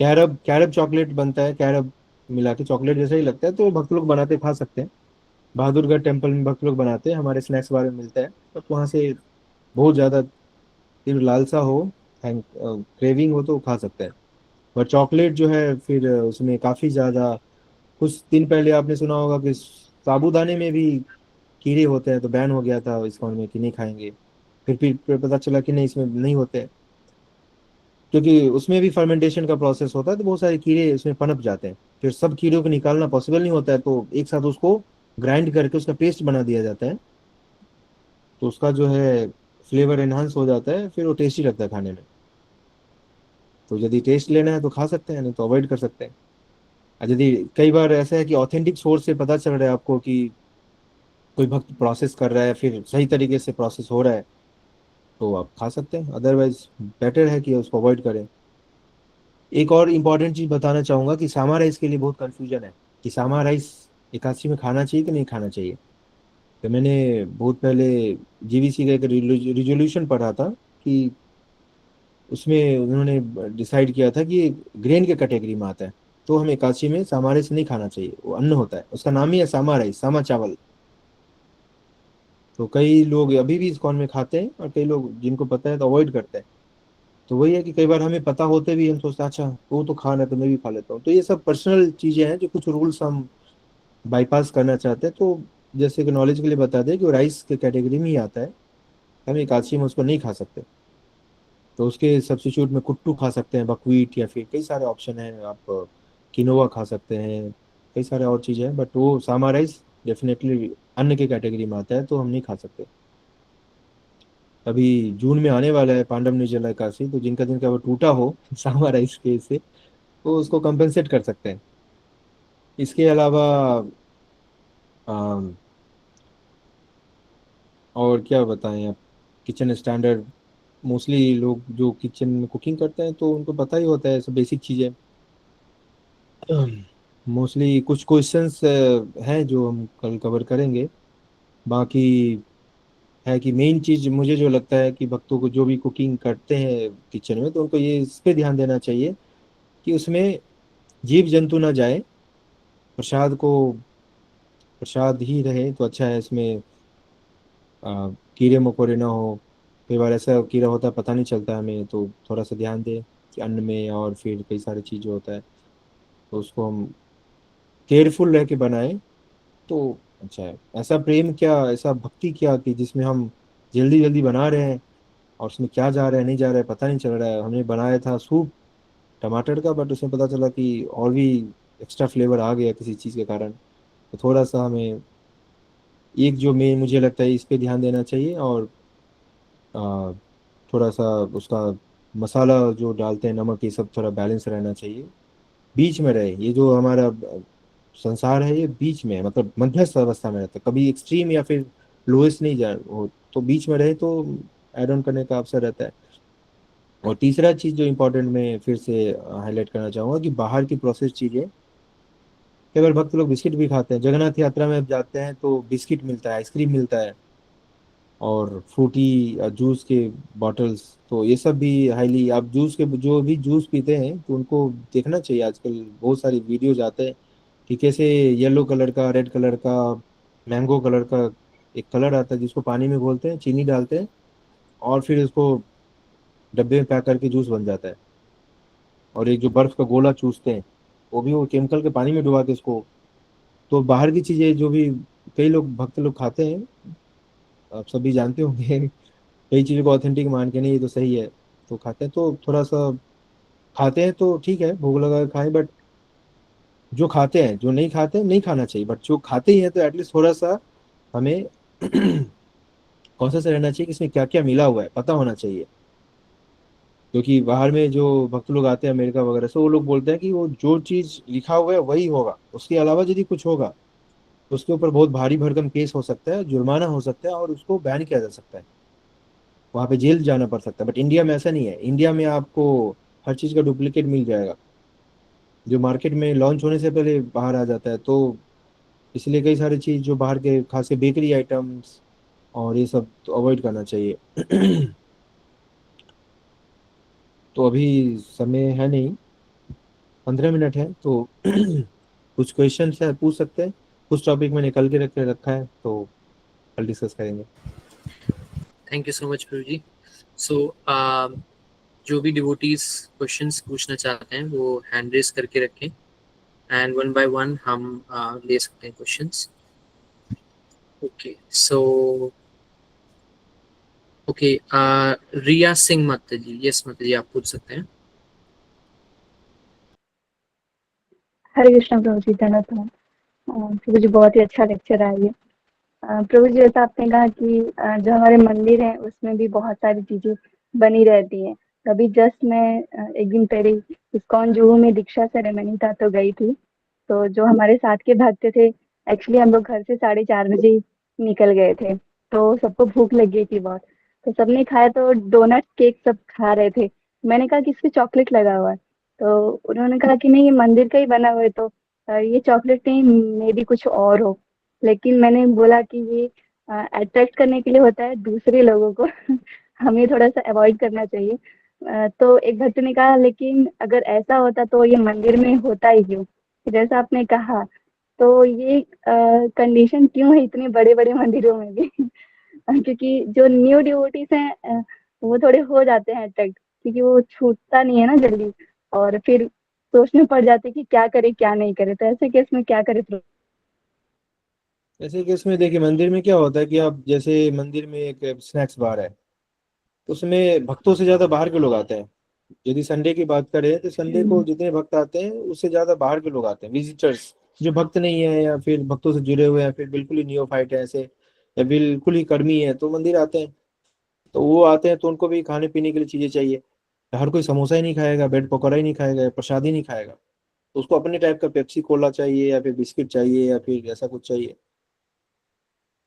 कैरब कैरब चॉकलेट बनता है, कैरब मिला के चॉकलेट जैसा ही लगता है, तो भक्त लोग बनाते खा सकते हैं। बहादुरगढ़ टेम्पल में भक्त लोग बनाते हैं, हमारे स्नैक्स बार में मिलता है। तो वहाँ से बहुत ज़्यादा फिर लालसा हो, क्रेविंग हो तो खा सकते हैं। पर चॉकलेट जो है फिर उसमें काफ़ी ज़्यादा, कुछ दिन पहले आपने सुना होगा कि साबूदाने में भी कीड़े होते हैं, तो बैन हो गया था इस्कॉन में कि नहीं खाएंगे। फिर पता चला कि नहीं, इसमें नहीं होते, क्योंकि उसमें भी फर्मेंटेशन का प्रोसेस होता है, तो बहुत सारे कीड़े उसमें पनप जाते हैं। फिर सब कीड़ों को निकालना पॉसिबल नहीं होता है, तो एक साथ उसको ग्राइंड करके उसका पेस्ट बना दिया जाता है, तो उसका जो है फ्लेवर एनहांस हो जाता है, फिर वो टेस्टी लगता है खाने में। तो यदि टेस्ट लेना है तो खा सकते हैं, नहीं तो अवॉइड कर सकते हैं। और यदि कई बार ऐसा है कि ऑथेंटिक सोर्स से पता चल रहा है आपको कि कोई भक्त प्रोसेस कर रहा है, फिर सही तरीके से प्रोसेस हो रहा है, तो आप खा सकते हैं, अदरवाइज बेटर है कि उसको अवॉइड करें। एक और इम्पॉर्टेंट चीज बताना चाहूंगा कि सामा राइस के लिए बहुत कंफ्यूजन है कि सामा राइस एकादशी में खाना चाहिए कि नहीं खाना चाहिए। तो मैंने बहुत पहले जीवीसी का एक रिजोल्यूशन पढ़ा था कि उसमें उन्होंने डिसाइड किया था कि ग्रेन के कैटेगरी में आता है, तो हमें एकादशी में सामा राइस नहीं खाना चाहिए, वो अन्न होता है, उसका नाम ही है सामा राइस, सामा चावल। तो कई लोग अभी भी इस्कॉन में खाते हैं, और कई लोग जिनको पता है तो अवॉइड करते हैं। तो वही है कि कई बार हमें पता होते भी हम सोचते हैं अच्छा वो तो खा रहा है तो मैं भी खा लेता हूँ। तो ये सब पर्सनल चीजें हैं, जो कुछ रूल्स हम बाईपास करना चाहते हैं। तो जैसे कि नॉलेज के लिए बता दें कि वो राइस के कैटेगरी में ही आता है, हम एकादशी में उसको नहीं खा सकते। तो उसके सब्स्टिट्यूट में कुट्टू खा सकते हैं, बकवीट, या फिर कई सारे ऑप्शन हैं, आप किनोवा खा सकते हैं, कई सारे और चीज़ें हैं, बट वो सामा राइस डेफिनेटली अन्न के कैटेगरी में आता है, तो हम नहीं खा सकते। अभी जून में आने वाला है पांडव निर्जला एकादशी, तो जिनका वो टूटा हो सामा राइस के से, तो उसको कंपेंसेट कर सकते हैं। इसके अलावा अम, और क्या बताएं आप, किचन स्टैंडर्ड, मोस्टली लोग जो किचन में कुकिंग करते हैं तो उनको पता ही होता है सब बेसिक चीज़ें। मोस्टली कुछ क्वेश्चंस हैं जो हम कल कवर करेंगे। बाकी है कि मेन चीज मुझे जो लगता है कि भक्तों को जो भी कुकिंग करते हैं किचन में, तो उनको ये इस पे ध्यान देना चाहिए कि उसमें जीव जंतु ना जाए, प्रसाद को प्रसाद ही रहे तो अच्छा है। इसमें कीड़े मकोड़े ना हो, कई बार ऐसा कीड़ा होता है पता नहीं चलता हमें, तो थोड़ा सा ध्यान दें कि अन्न में, और फिर कई सारी चीज़ होता है, तो उसको हम केयरफुल रह के बनाएं, तो अच्छा है। ऐसा प्रेम क्या, ऐसा भक्ति क्या कि जिसमें हम जल्दी जल्दी बना रहे हैं, और उसमें क्या जा रहा है नहीं जा रहा है पता नहीं चल रहा है। हमने बनाया था सूप टमाटर का, बट उसमें पता चला कि और भी एक्स्ट्रा फ्लेवर आ गया किसी चीज़ के कारण। तो थोड़ा सा हमें एक जो मैं मुझे लगता है इस पे ध्यान देना चाहिए, और आ, थोड़ा सा उसका मसाला जो डालते हैं, नमक, ये सब थोड़ा बैलेंस रहना चाहिए, बीच में रहे। ये जो हमारा संसार है, ये बीच में है, मतलब मध्यस्थ अवस्था में रहता है, कभी एक्सट्रीम या फिर लोएस्ट नहीं जा हो, तो बीच में रहे तो एड ऑन करने का अवसर रहता है। और तीसरा चीज जो इम्पोर्टेंट मैं फिर से हाईलाइट करना चाहूंगा कि बाहर की प्रोसेस चीजें, कई बार भक्त लोग बिस्किट भी खाते हैं। जगन्नाथ यात्रा में आप जाते हैं तो बिस्किट मिलता है, आइसक्रीम मिलता है, और फ्रूटी जूस के बॉटल्स, तो ये सब भी हाईली, आप जूस के जो भी जूस पीते हैं तो उनको देखना चाहिए। आजकल बहुत सारी वीडियोज आते हैं कि कैसे येलो कलर का, रेड कलर का, मैंगो कलर का एक कलर आता है, जिसको पानी में घोलते हैं, चीनी डालते हैं, और फिर उसको डब्बे में पैक करके जूस बन जाता है। और एक जो बर्फ का गोला चूसते हैं, वो भी वो केमिकल के पानी में डुबा के उसको, तो बाहर की चीजें जो भी कई लोग भक्त लोग खाते हैं, आप सभी जानते होंगे कई चीजों को ऑथेंटिक मान के नहीं ये तो सही है, तो खाते हैं। तो थोड़ा सा खाते हैं तो ठीक है, भूख लगा के खाएं, बट जो खाते हैं, जो नहीं खाते हैं नहीं खाना चाहिए, बट जो खाते ही है तो एटलीस्ट थोड़ा सा हमें कॉन्शियस रहना चाहिए कि इसमें क्या क्या मिला हुआ है, पता होना चाहिए। क्योंकि बाहर में जो भक्त लोग आते हैं अमेरिका वगैरह से, वो लोग बोलते हैं कि वो जो चीज लिखा हुआ है वही होगा, उसके अलावा यदि कुछ होगा तो उसके ऊपर बहुत भारी भरकम केस हो सकता है, जुर्माना हो सकता है, और उसको बैन किया जा सकता है, वहाँ पे जेल जाना पड़ सकता है। बट इंडिया में ऐसा नहीं है, इंडिया में आपको हर चीज़ का डुप्लीकेट मिल जाएगा, जो मार्केट में लॉन्च होने से पहले बाहर आ जाता है। तो इसलिए कई सारी चीज़ जो बाहर के, खास के बेकरी आइटम्स और ये सब, तो अवॉइड करना चाहिए। तो अभी समय है नहीं, 15 मिनट है, तो कुछ क्वेश्चन है पूछ सकते हैं। कुछ टॉपिक मैंने कल के रखा है, तो कल डिस्कस करेंगे। थैंक यू सो मच प्रभु जी। सो जो भी डिवोटीज क्वेश्चंस पूछना चाहते हैं वो हैंड रेस करके रखें, एंड वन बाय वन हम ले सकते हैं क्वेश्चंस। ओके सो ओके रिया सिंह माता जी, यस माता जी, आप पूछ सकते हैं। हरे कृष्ण प्रभु जी, धन्यवाद। प्रभु जी बहुत ही अच्छा लेक्चर है ये। प्रभु जी, जैसा आपने कहा कि जो हमारे मंदिर है उसमें भी बहुत सारी चीजें बनी रहती हैं। अभी जस्ट मैं एक दिन पहले इस्कॉन जुहू में दीक्षा सेरेमनी था तो गई थी। तो जो हमारे साथ के भक्त थे, एक्चुअली हम लोग घर से 4:30 बजे ही निकल गए थे। तो सबको भूख लग गई थी बहुत। तो सबने खाया, तो डोनट केक सब खा रहे थे। मैंने कहा कि इसमें चॉकलेट लगा हुआ है। तो उन्होंने कहा कि नहीं, ये मंदिर का ही बना हुआ है, तो ये चॉकलेट नहीं, मे भी कुछ और हो। लेकिन मैंने बोला कि ये अट्रैक्ट करने के लिए होता है दूसरे लोगों को। हमें थोड़ा सा अवॉइड करना चाहिए। तो एक भक्त ने कहा, लेकिन अगर ऐसा होता तो ये मंदिर में होता ही क्यों? जैसा आपने कहा, तो ये कंडीशन क्यों है इतने बड़े बड़े मंदिरों में भी? क्योंकि जो न्यू डिवोटीज हैं, वो थोड़े हो जाते हैं अट्रैक्ट, क्योंकि वो छूटता नहीं है ना जल्दी। और फिर सोचने पड़ जाते हैं कि क्या करे क्या नहीं करे। तो ऐसे केस में क्या करे? ऐसे केस में देखिए, मंदिर में क्या होता है कि आप जैसे मंदिर में एक स्नैक्स बार है, तो उसमें भक्तों से ज्यादा बाहर के लोग आते हैं। यदि संडे की बात करें तो संडे को जितने भक्त आते हैं उससे ज्यादा बाहर के लोग आते हैं, विजिटर्स, जो भक्त नहीं है या फिर भक्तों से जुड़े हुए हैं, फिर बिल्कुल ही नियोफाइट है ऐसे, या बिल्कुल ही कर्मी है, तो मंदिर आते हैं। तो वो आते हैं तो उनको भी खाने पीने के लिए चीजें चाहिए। हर कोई समोसा ही नहीं खाएगा, ब्रेड पकौड़ा ही नहीं खाएगा, या प्रसाद ही नहीं खाएगा। तो उसको अपने टाइप का पेप्सी कोला चाहिए, या फिर बिस्किट चाहिए, या फिर ऐसा कुछ चाहिए।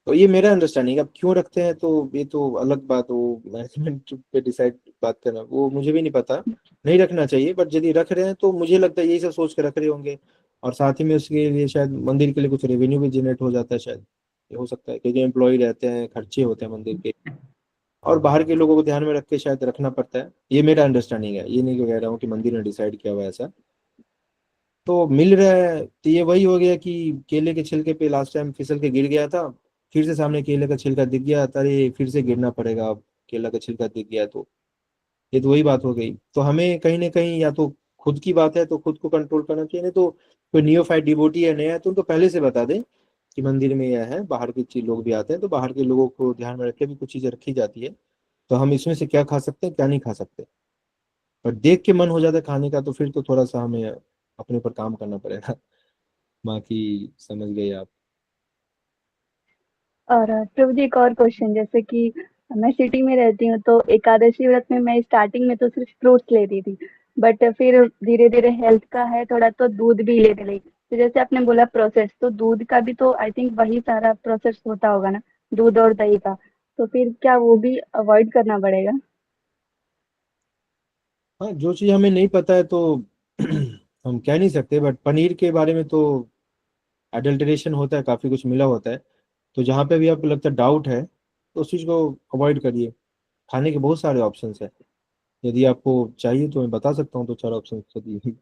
तो ये मेरा अंडरस्टैंडिंग। अब क्यों रखते हैं तो ये तो अलग बात, वो मैनेजमेंट पे डिसाइड बात करना, वो मुझे भी नहीं पता। नहीं रखना चाहिए, बट यदि रख रहे हैं तो मुझे लगता है यही सब सोच के रख रहे होंगे। और साथ ही में उसके लिए शायद मंदिर के लिए कुछ रेवेन्यू भी जनरेट हो जाता है शायद। ये हो सकता है, क्योंकि एम्प्लॉय रहते हैं, खर्चे होते हैं मंदिर के, और बाहर के लोगों को ध्यान में रख के शायद रखना पड़ता है। ये मेरा अंडरस्टैंडिंग है, ये नहीं कि कह रहा हूँ कि मंदिर ने डिसाइड किया हुआ है ऐसा। तो मिल रहा है तो ये वही हो गया कि केले के छिलके पे लास्ट टाइम फिसल के गिर गया था, फिर से सामने केले का छिलका दिख गया, अरे फिर से गिरना पड़ेगा अब, केला का छिलका दिख गया तो। ये तो वही बात हो गई। तो हमें कहीं ना कहीं, या तो खुद की बात है तो खुद को कंट्रोल करना चाहिए, नहीं तो कोई नियोफाइट डिवोटी है, नया है, तो उनको पहले से बता दें कि मंदिर में यह है, बाहर के चीज लोग भी आते हैं, तो बाहर के लोगों को ध्यान में रख के भी कुछ चीजें रखी जाती है। तो हम इसमें से क्या खा सकते हैं क्या नहीं खा सकते। पर देख के मन हो जाता है खाने का, तो फिर तो थोड़ा सा हमें अपने ऊपर काम करना पड़ेगा। बाकी समझ गए आप। और प्रभु जी, एक और क्वेश्चन, जैसे कि मैं सिटी में रहती हूँ, तो एकादशी व्रत में मैं स्टार्टिंग में तो सिर्फ फ्रूट्स लेती थी। बट फिर धीरे धीरे हेल्थ का है थोड़ा, तो दूध भी लेने लगी। तो जैसे आपने बोला प्रोसेस, तो दूध का भी तो आई थिंक वही सारा प्रोसेस होता होगा ना, दूध और दही का। तो फिर क्या वो भी अवॉइड करना पड़ेगा? हाँ, जो चीज़ हमें नहीं पता है तो हम कह नहीं सकते, बट पनीर के बारे में तो एडल्ट्रेशन होता है, काफ़ी कुछ मिला होता है। तो जहाँ पे भी आपको लगता है डाउट है, तो उस चीज़ को अवॉइड करिए। खाने के बहुत सारे ऑप्शंस हैं, यदि आपको चाहिए तो मैं बता सकता हूँ, तो चार ऑप्शन यदि,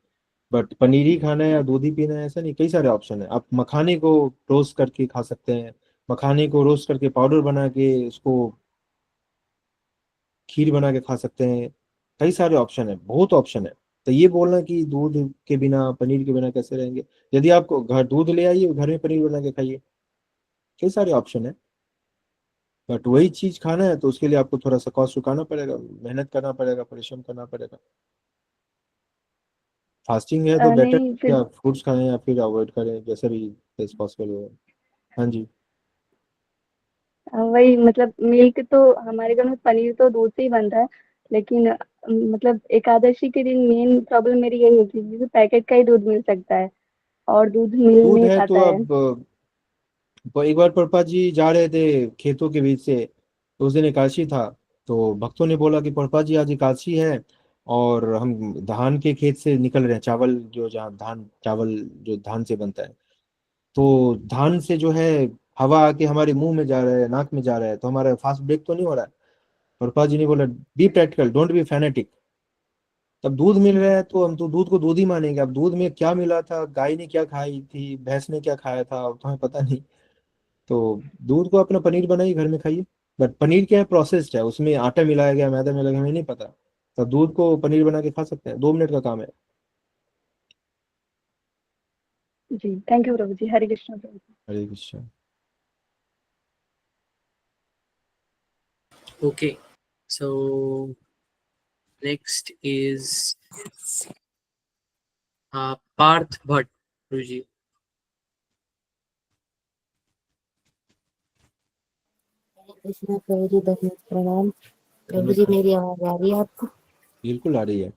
बट पनीर ही खाना है या दूध ही पीना है ऐसा नहीं, कई सारे ऑप्शन है। आप मखाने को रोस्ट करके खा सकते हैं, मखाने को रोस्ट करके पाउडर बना के उसको खीर बना के खा सकते हैं। कई सारे ऑप्शन है, बहुत ऑप्शन है। तो ये बोलना कि दूध के बिना, पनीर के बिना कैसे रहेंगे, यदि आपको घर दूध ले आइए, घर में पनीर बना के खाइए। कई सारे ऑप्शन है। बट वही चीज खाना है तो उसके लिए आपको थोड़ा सा कॉस्ट चुकाना पड़ेगा, मेहनत करना पड़ेगा, परिश्रम करना पड़ेगा। फास्टिंग है तो बेटर, नहीं फिर या फ्रूट्स खाएं या फिर अवॉइड करें, जैसे भी पॉसिबल हो। हाँ जी। वही मतलब मिल्क तो हमारे घर में, पनीर तो दूध से ही बनता है। लेकिन मतलब एकादशी के दिन मेन प्रॉब्लम मेरी यही होती है, क्योंकि पैकेट का ही दूध मिल सकता है और दूध मिल दूध नहीं है तो पाता है। अब, वो एक बार प्रभुपाद जी जा रहे थे खेतों के बीच से, तो उस दिन एकादशी था। तो भक्तों ने बोला कि प्रभुपाद जी आज एकादशी है, और हम धान के खेत से निकल रहे हैं, चावल जो, जहाँ धान, चावल जो धान से बनता है, तो धान से जो है हवा आके हमारे मुंह में जा रहा है, नाक में जा रहा है, तो हमारा फास्ट ब्रेक तो नहीं हो रहा है। प्रभुपाद जी ने बोला, be practical, don't be fanatic. तब दूध मिल रहा है तो हम तो दूध को दूध ही मानेंगे। अब दूध में क्या मिला था, गाय ने क्या खाई थी, भैंस ने क्या खाया था, तो हमें पता नहीं। तो दूध को अपना पनीर बनाइए, घर में खाइए। बट पनीर क्या है, प्रोसेस्ड है, उसमें आटा मिलाया गया, मैदा मिलाया गया, हमें नहीं पता। तो दूध को पनीर बना के खा सकते हैं, 2 मिनट का काम है। जी, थैंक यू प्रभु जी। हरे कृष्ण प्रभु जी। Hare Krishna. Okay, so next is Parth Bhatt, Guruji. Krishna प्रभु जी, दंडवत प्रणाम। प्रभु दंडवत जी, प्रणाम। मेरी आवाज आ रही है आपको? बिल्कुल आ रही है।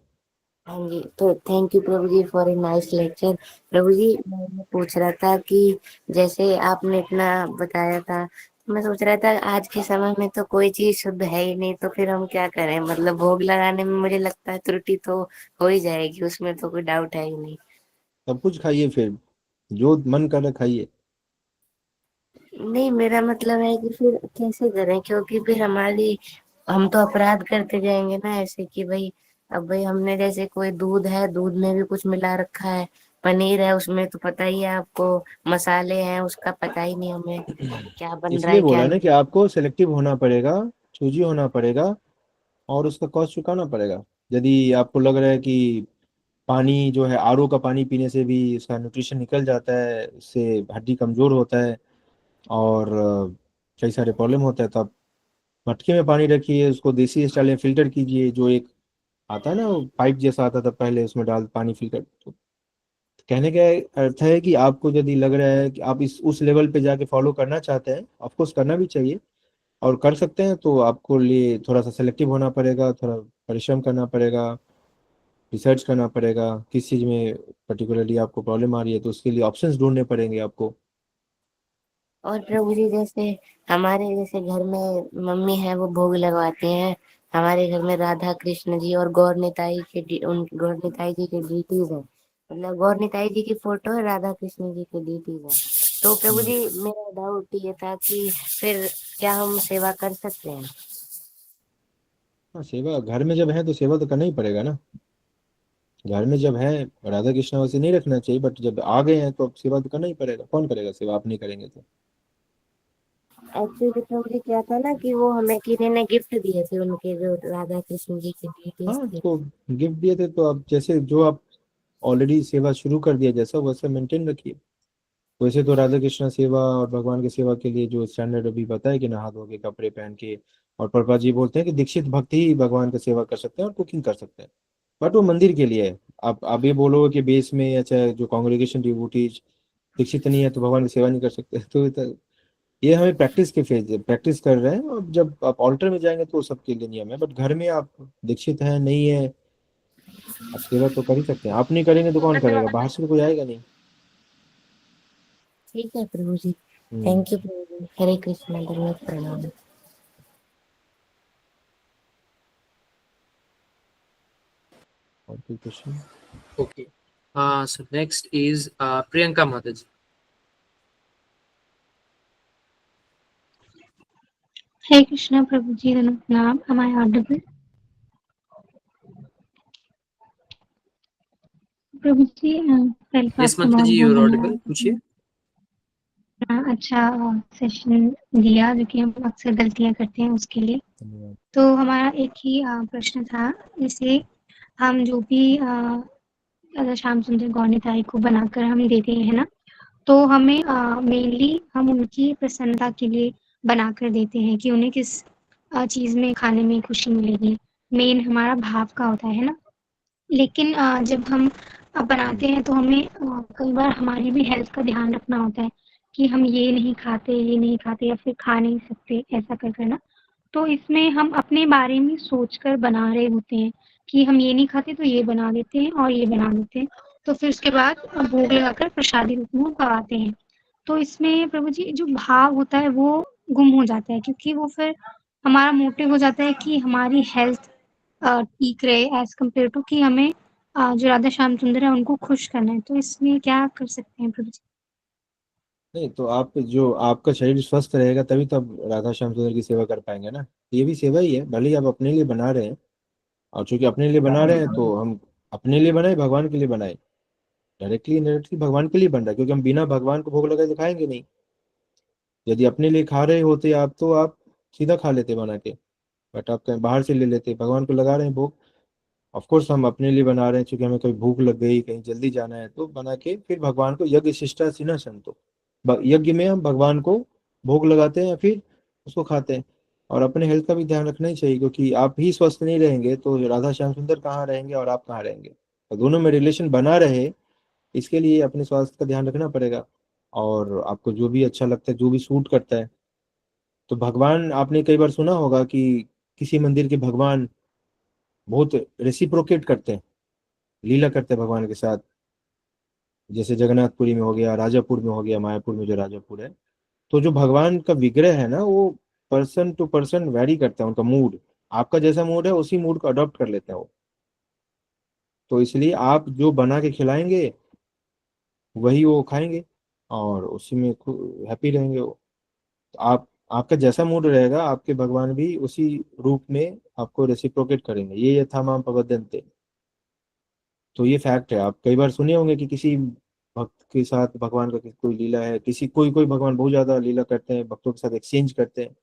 हाँ जी, तो थैंक यू प्रभु जी फॉर ए नाइस लेक्चर। प्रभु जी, मैं ये पूछ रहा था कि जैसे आपने इतना बताया था, मैं सोच रहा था आज के समय में तो कोई चीज शुद्ध है ही नहीं, तो फिर हम क्या करें? मतलब भोग लगाने में मुझे लगता है त्रुटि तो हो ही जाएगी, उसमें तो कोई डाउट है ही नहीं। सब कुछ खाइए, फिर जो मन कर रहा खाइए। नहीं, मेरा मतलब है कि फिर कैसे करें, क्योंकि फिर हमारी हम तो अपराध करते जाएंगे ना, ऐसे कि भाई अब भाई हमने जैसे कोई दूध है, दूध में भी कुछ मिला रखा है, पनीर है उसमें तो पता ही है आपको, मसाले हैं उसका पता ही नहीं हमें क्या बन रहा इसलिए है क्या बोला ना नहीं। कि आपको सेलेक्टिव होना पड़ेगा, चूजी होना पड़ेगा, और उसका कॉस्ट चुकाना पड़ेगा। यदि आपको लग रहा है कि पानी जो है आरओ का पानी पीने से भी उसका न्यूट्रिशन निकल जाता है, उससे हड्डी कमजोर होता है और कई सारे प्रॉब्लम होता है, तो आप मटके में पानी रखिए, उसको देसी स्टाइल में फिल्टर कीजिए। जो एक आता है ना, वो पाइप जैसा आता था पहले, उसमें डाल पानी फिल्टर। तो कहने का अर्थ है कि आपको यदि लग रहा है कि आप इस उस लेवल पे जाके फॉलो करना चाहते हैं, ऑफकोर्स करना भी चाहिए और कर सकते हैं, तो आपको लिए थोड़ा सा सेलेक्टिव होना पड़ेगा, थोड़ा परिश्रम करना पड़ेगा, रिसर्च करना पड़ेगा किस चीज़ में पर्टिकुलरली आपको प्रॉब्लम आ रही है, तो उसके लिए ऑप्शंस ढूंढने पड़ेंगे आपको। और प्रभु जी, जैसे हमारे जैसे घर में मम्मी है वो भोग लगवाती हैं, हमारे घर में राधा कृष्ण जी और गौर निताई के उन गौर निताई जी के डीटीज है, मतलब गौर निताई जी की फोटो है, राधा कृष्ण जी के डीटीज है। तो प्रभु हम्म। जी, मेरा डाउट ये था कि फिर क्या हम सेवा कर सकते हैं? हाँ, सेवा घर में जब है तो सेवा तो करना ही पड़ेगा ना। घर में जब है, राधा कृष्ण वैसे नहीं रखना चाहिए, बट जब आ गए हैं तो अब सेवा तो करना ही पड़ेगा। कौन करेगा सेवा, आप नहीं करेंगे तो। एक्चुअली प्रभु जी क्या था ना कि वो हमें किसी ने गिफ्ट दिए थे, उनके जो राधा कृष्ण जी के डीटीज हाँ, थे। तो गिफ्ट दिए थे तो आप जैसे जो आप ऑलरेडी सेवा शुरू कर दिया जैसा, वैसे मेंटेन रखिए। वैसे तो राधा कृष्ण सेवा और भगवान की सेवा के लिए जो स्टैंडर्ड अभी बताया कि नहा धो के कपड़े पहन के, और प्रभुपाद जी बोलते हैं कि दीक्षित भक्ति ही भगवान का सेवा कर सकते हैं और कुकिंग कर सकते हैं, बट वो मंदिर के लिए है। आप ये बोलोगे कि बेस में या चाहे जो कांग्रेगेशन डिवोटीज दीक्षित नहीं है तो भगवान की सेवा नहीं कर सकते, तो ये हमें प्रैक्टिस के फेज प्रैक्टिस कर रहे हैं, और जब आप ऑल्टर में जाएंगे तो सबके लिए नियम है, बट घर में आप दीक्षित है नहीं है, आप सेवा तो कर ही सकते हैं। आप नहीं करेंगे तो कौन करेगा, बाहर से तो कोई आएगा नहीं। ठीक है प्रभु जी, हम्म। थैंक यू प्रभु जी, हरे कृष्णा, धन्यवाद प्रणाम। और कोई question? Okay. So next is Priyanka Mataji. हरे कृष्णा प्रभु जी, प्रणाम। Am I audible? प्रभु जी, पहले तो Yes, आपका बहुत Mataji, बहुत you are audible. धन्यवाद, पूछिए। अच्छा सेशन दिया, जो कि हम अक्सर गलतियां करते हैं उसके लिए। धन्यवाद। तो हमारा एक ही प्रश्न था, जैसे हम जो भी राधा श्याम सुंदर गौनिताई को बनाकर हम देते हैं ना, तो हमें मेनली हम उनकी प्रसन्नता के लिए बनाकर देते हैं कि उन्हें किस चीज़ में खाने में खुशी मिलेगी, मेन हमारा भाव का होता है ना। लेकिन जब हम बनाते हैं तो हमें कई बार हमारी भी हेल्थ का ध्यान रखना होता है कि हम ये नहीं खाते, ये नहीं खाते या फिर खा नहीं सकते, ऐसा कर कर ना। तो इसमें हम अपने बारे में सोचकर बना रहे होते हैं कि हम ये नहीं खाते तो ये बना देते हैं और ये बना देते हैं, तो फिर उसके बाद भोग लगाकर प्रसादी रूप में पकाते हैं। तो इसमें प्रभु जी जो भाव होता है वो गुम हो जाता है, क्योंकि वो फिर हमारा मोटिव हो जाता है कि हमारी हेल्थ ठीक रहे एज कम्पेयर टू कि हमें जो राधा श्याम सुंदर है उनको खुश करना है। तो इसमें क्या कर सकते हैं प्रभु जी? नहीं, तो आप जो आपका शरीर स्वस्थ रहेगा तभी तो आप राधा श्याम सुंदर की सेवा कर पाएंगे ना। ये भी सेवा ही है, भले ही आप अपने लिए बना रहे हैं, और चूंकि अपने लिए बना रहे हैं तो हम अपने लिए बनाए, भगवान के लिए बनाए। डायरेक्टली इनडायरेक्टली भगवान के लिए बन रहा है, क्योंकि हम बिना भगवान को भोग लगाए तो खाएंगे नहीं। यदि अपने लिए खा रहे होते आप तो आप सीधा खा लेते बना के, बट आप कहीं बाहर से ले लेते, भगवान को लगा रहे हैं भोग। ऑफ कोर्स हम अपने लिए बना रहे हैं, क्योंकि हमें कोई भूख लग गई, कहीं जल्दी जाना है, तो बना के फिर भगवान को यज्ञ शिष्टा सिना संतो, यज्ञ में हम भगवान को भोग लगाते हैं या फिर उसको खाते हैं। और अपने हेल्थ का भी ध्यान रखना ही चाहिए, क्योंकि आप ही स्वस्थ नहीं रहेंगे तो राधा श्याम सुंदर कहाँ रहेंगे और आप कहाँ रहेंगे। तो दोनों में रिलेशन बना रहे, इसके लिए अपने स्वास्थ्य का ध्यान रखना पड़ेगा। और आपको जो भी अच्छा लगता है, जो भी सूट करता है, तो भगवान, आपने कई बार सुना होगा कि किसी मंदिर के भगवान बहुत रेसिप्रोकेट करते हैं, लीला करते हैं भगवान के साथ। जैसे जगन्नाथपुरी में हो गया, राजापुर में हो गया, मायापुर में जो राजापुर है। तो जो भगवान का विग्रह है ना, वो पर्सन टू पर्सन वैरी करता है, उनका मूड, आपका जैसा मूड है उसी मूड को अडॉप्ट कर लेते हैं वो। तो इसलिए आप जो बना के खिलाएंगे वही वो खाएंगे, और उसी में हैप्पी रहेंगे वो। तो आप, आपका जैसा मूड रहेगा आपके भगवान भी उसी रूप में आपको रेसिप्रोकेट करेंगे। ये यथा माम प्रपद्यन्ते। तो ये फैक्ट है। आप कई बार सुने होंगे कि किसी भक्त के साथ भगवान का कोई लीला है, किसी कोई कोई भगवान बहुत ज्यादा लीला करते हैं, भक्तों के साथ एक्सचेंज करते हैं।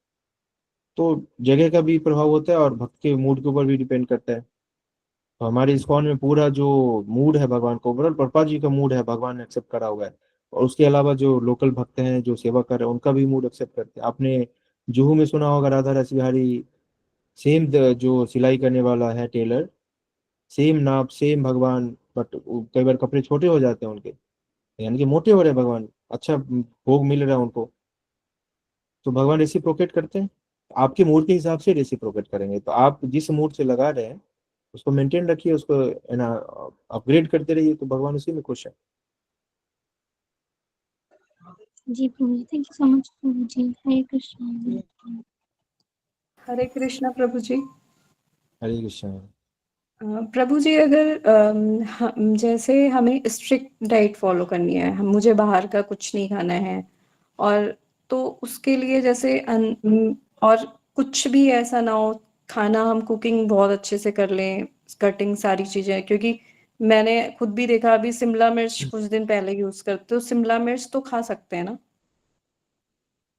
तो जगह का भी प्रभाव होता है और भक्त के मूड के ऊपर भी डिपेंड करता है। तो हमारे इस्कॉन में पूरा जो मूड है भगवान को, ओवरऑल प्रभुपाद जी का मूड है, भगवान ने एक्सेप्ट करा हुआ है। और उसके अलावा जो लोकल भक्त हैं जो सेवा कर रहे हैं उनका भी मूड एक्सेप्ट करते हैं। आपने जुहू में सुना होगा राधा रस बिहारी, सेम जो सिलाई करने वाला है टेलर, सेम नाप सेम भगवान, बट कई बार कपड़े छोटे हो जाते हैं उनके, यानी कि मोटे हो रहे हैं भगवान, अच्छा भोग मिल रहा है उनको। तो भगवान रेसिप्रोकेट करते हैं, आपके मूड के हिसाब से रेसिप्रोकेट करेंगे। तो आप जिस मूड से लगा रहे हैं उसको मेंटेन रखिए, उसको है ना अपग्रेड करते रहिए, तो भगवान उसी में खुश है। जी प्रभु जी, थैंक यू सो मच प्रभु जी। हरे कृष्ण। हरे कृष्णा प्रभु जी। हरे कृष्ण। प्रभु जी, अगर जैसे हमें स्ट्रिक्ट डाइट फॉलो करनी है, हम मुझे बाहर का कुछ नहीं खाना है, और तो उसके लिए जैसे और कुछ भी ऐसा ना हो, खाना हम कुकिंग बहुत अच्छे से कर लें, कटिंग सारी चीजें, क्योंकि मैंने खुद भी देखा, अभी शिमला मिर्च कुछ दिन पहले यूज करते, तो शिमला मिर्च तो खा सकते हैं ना?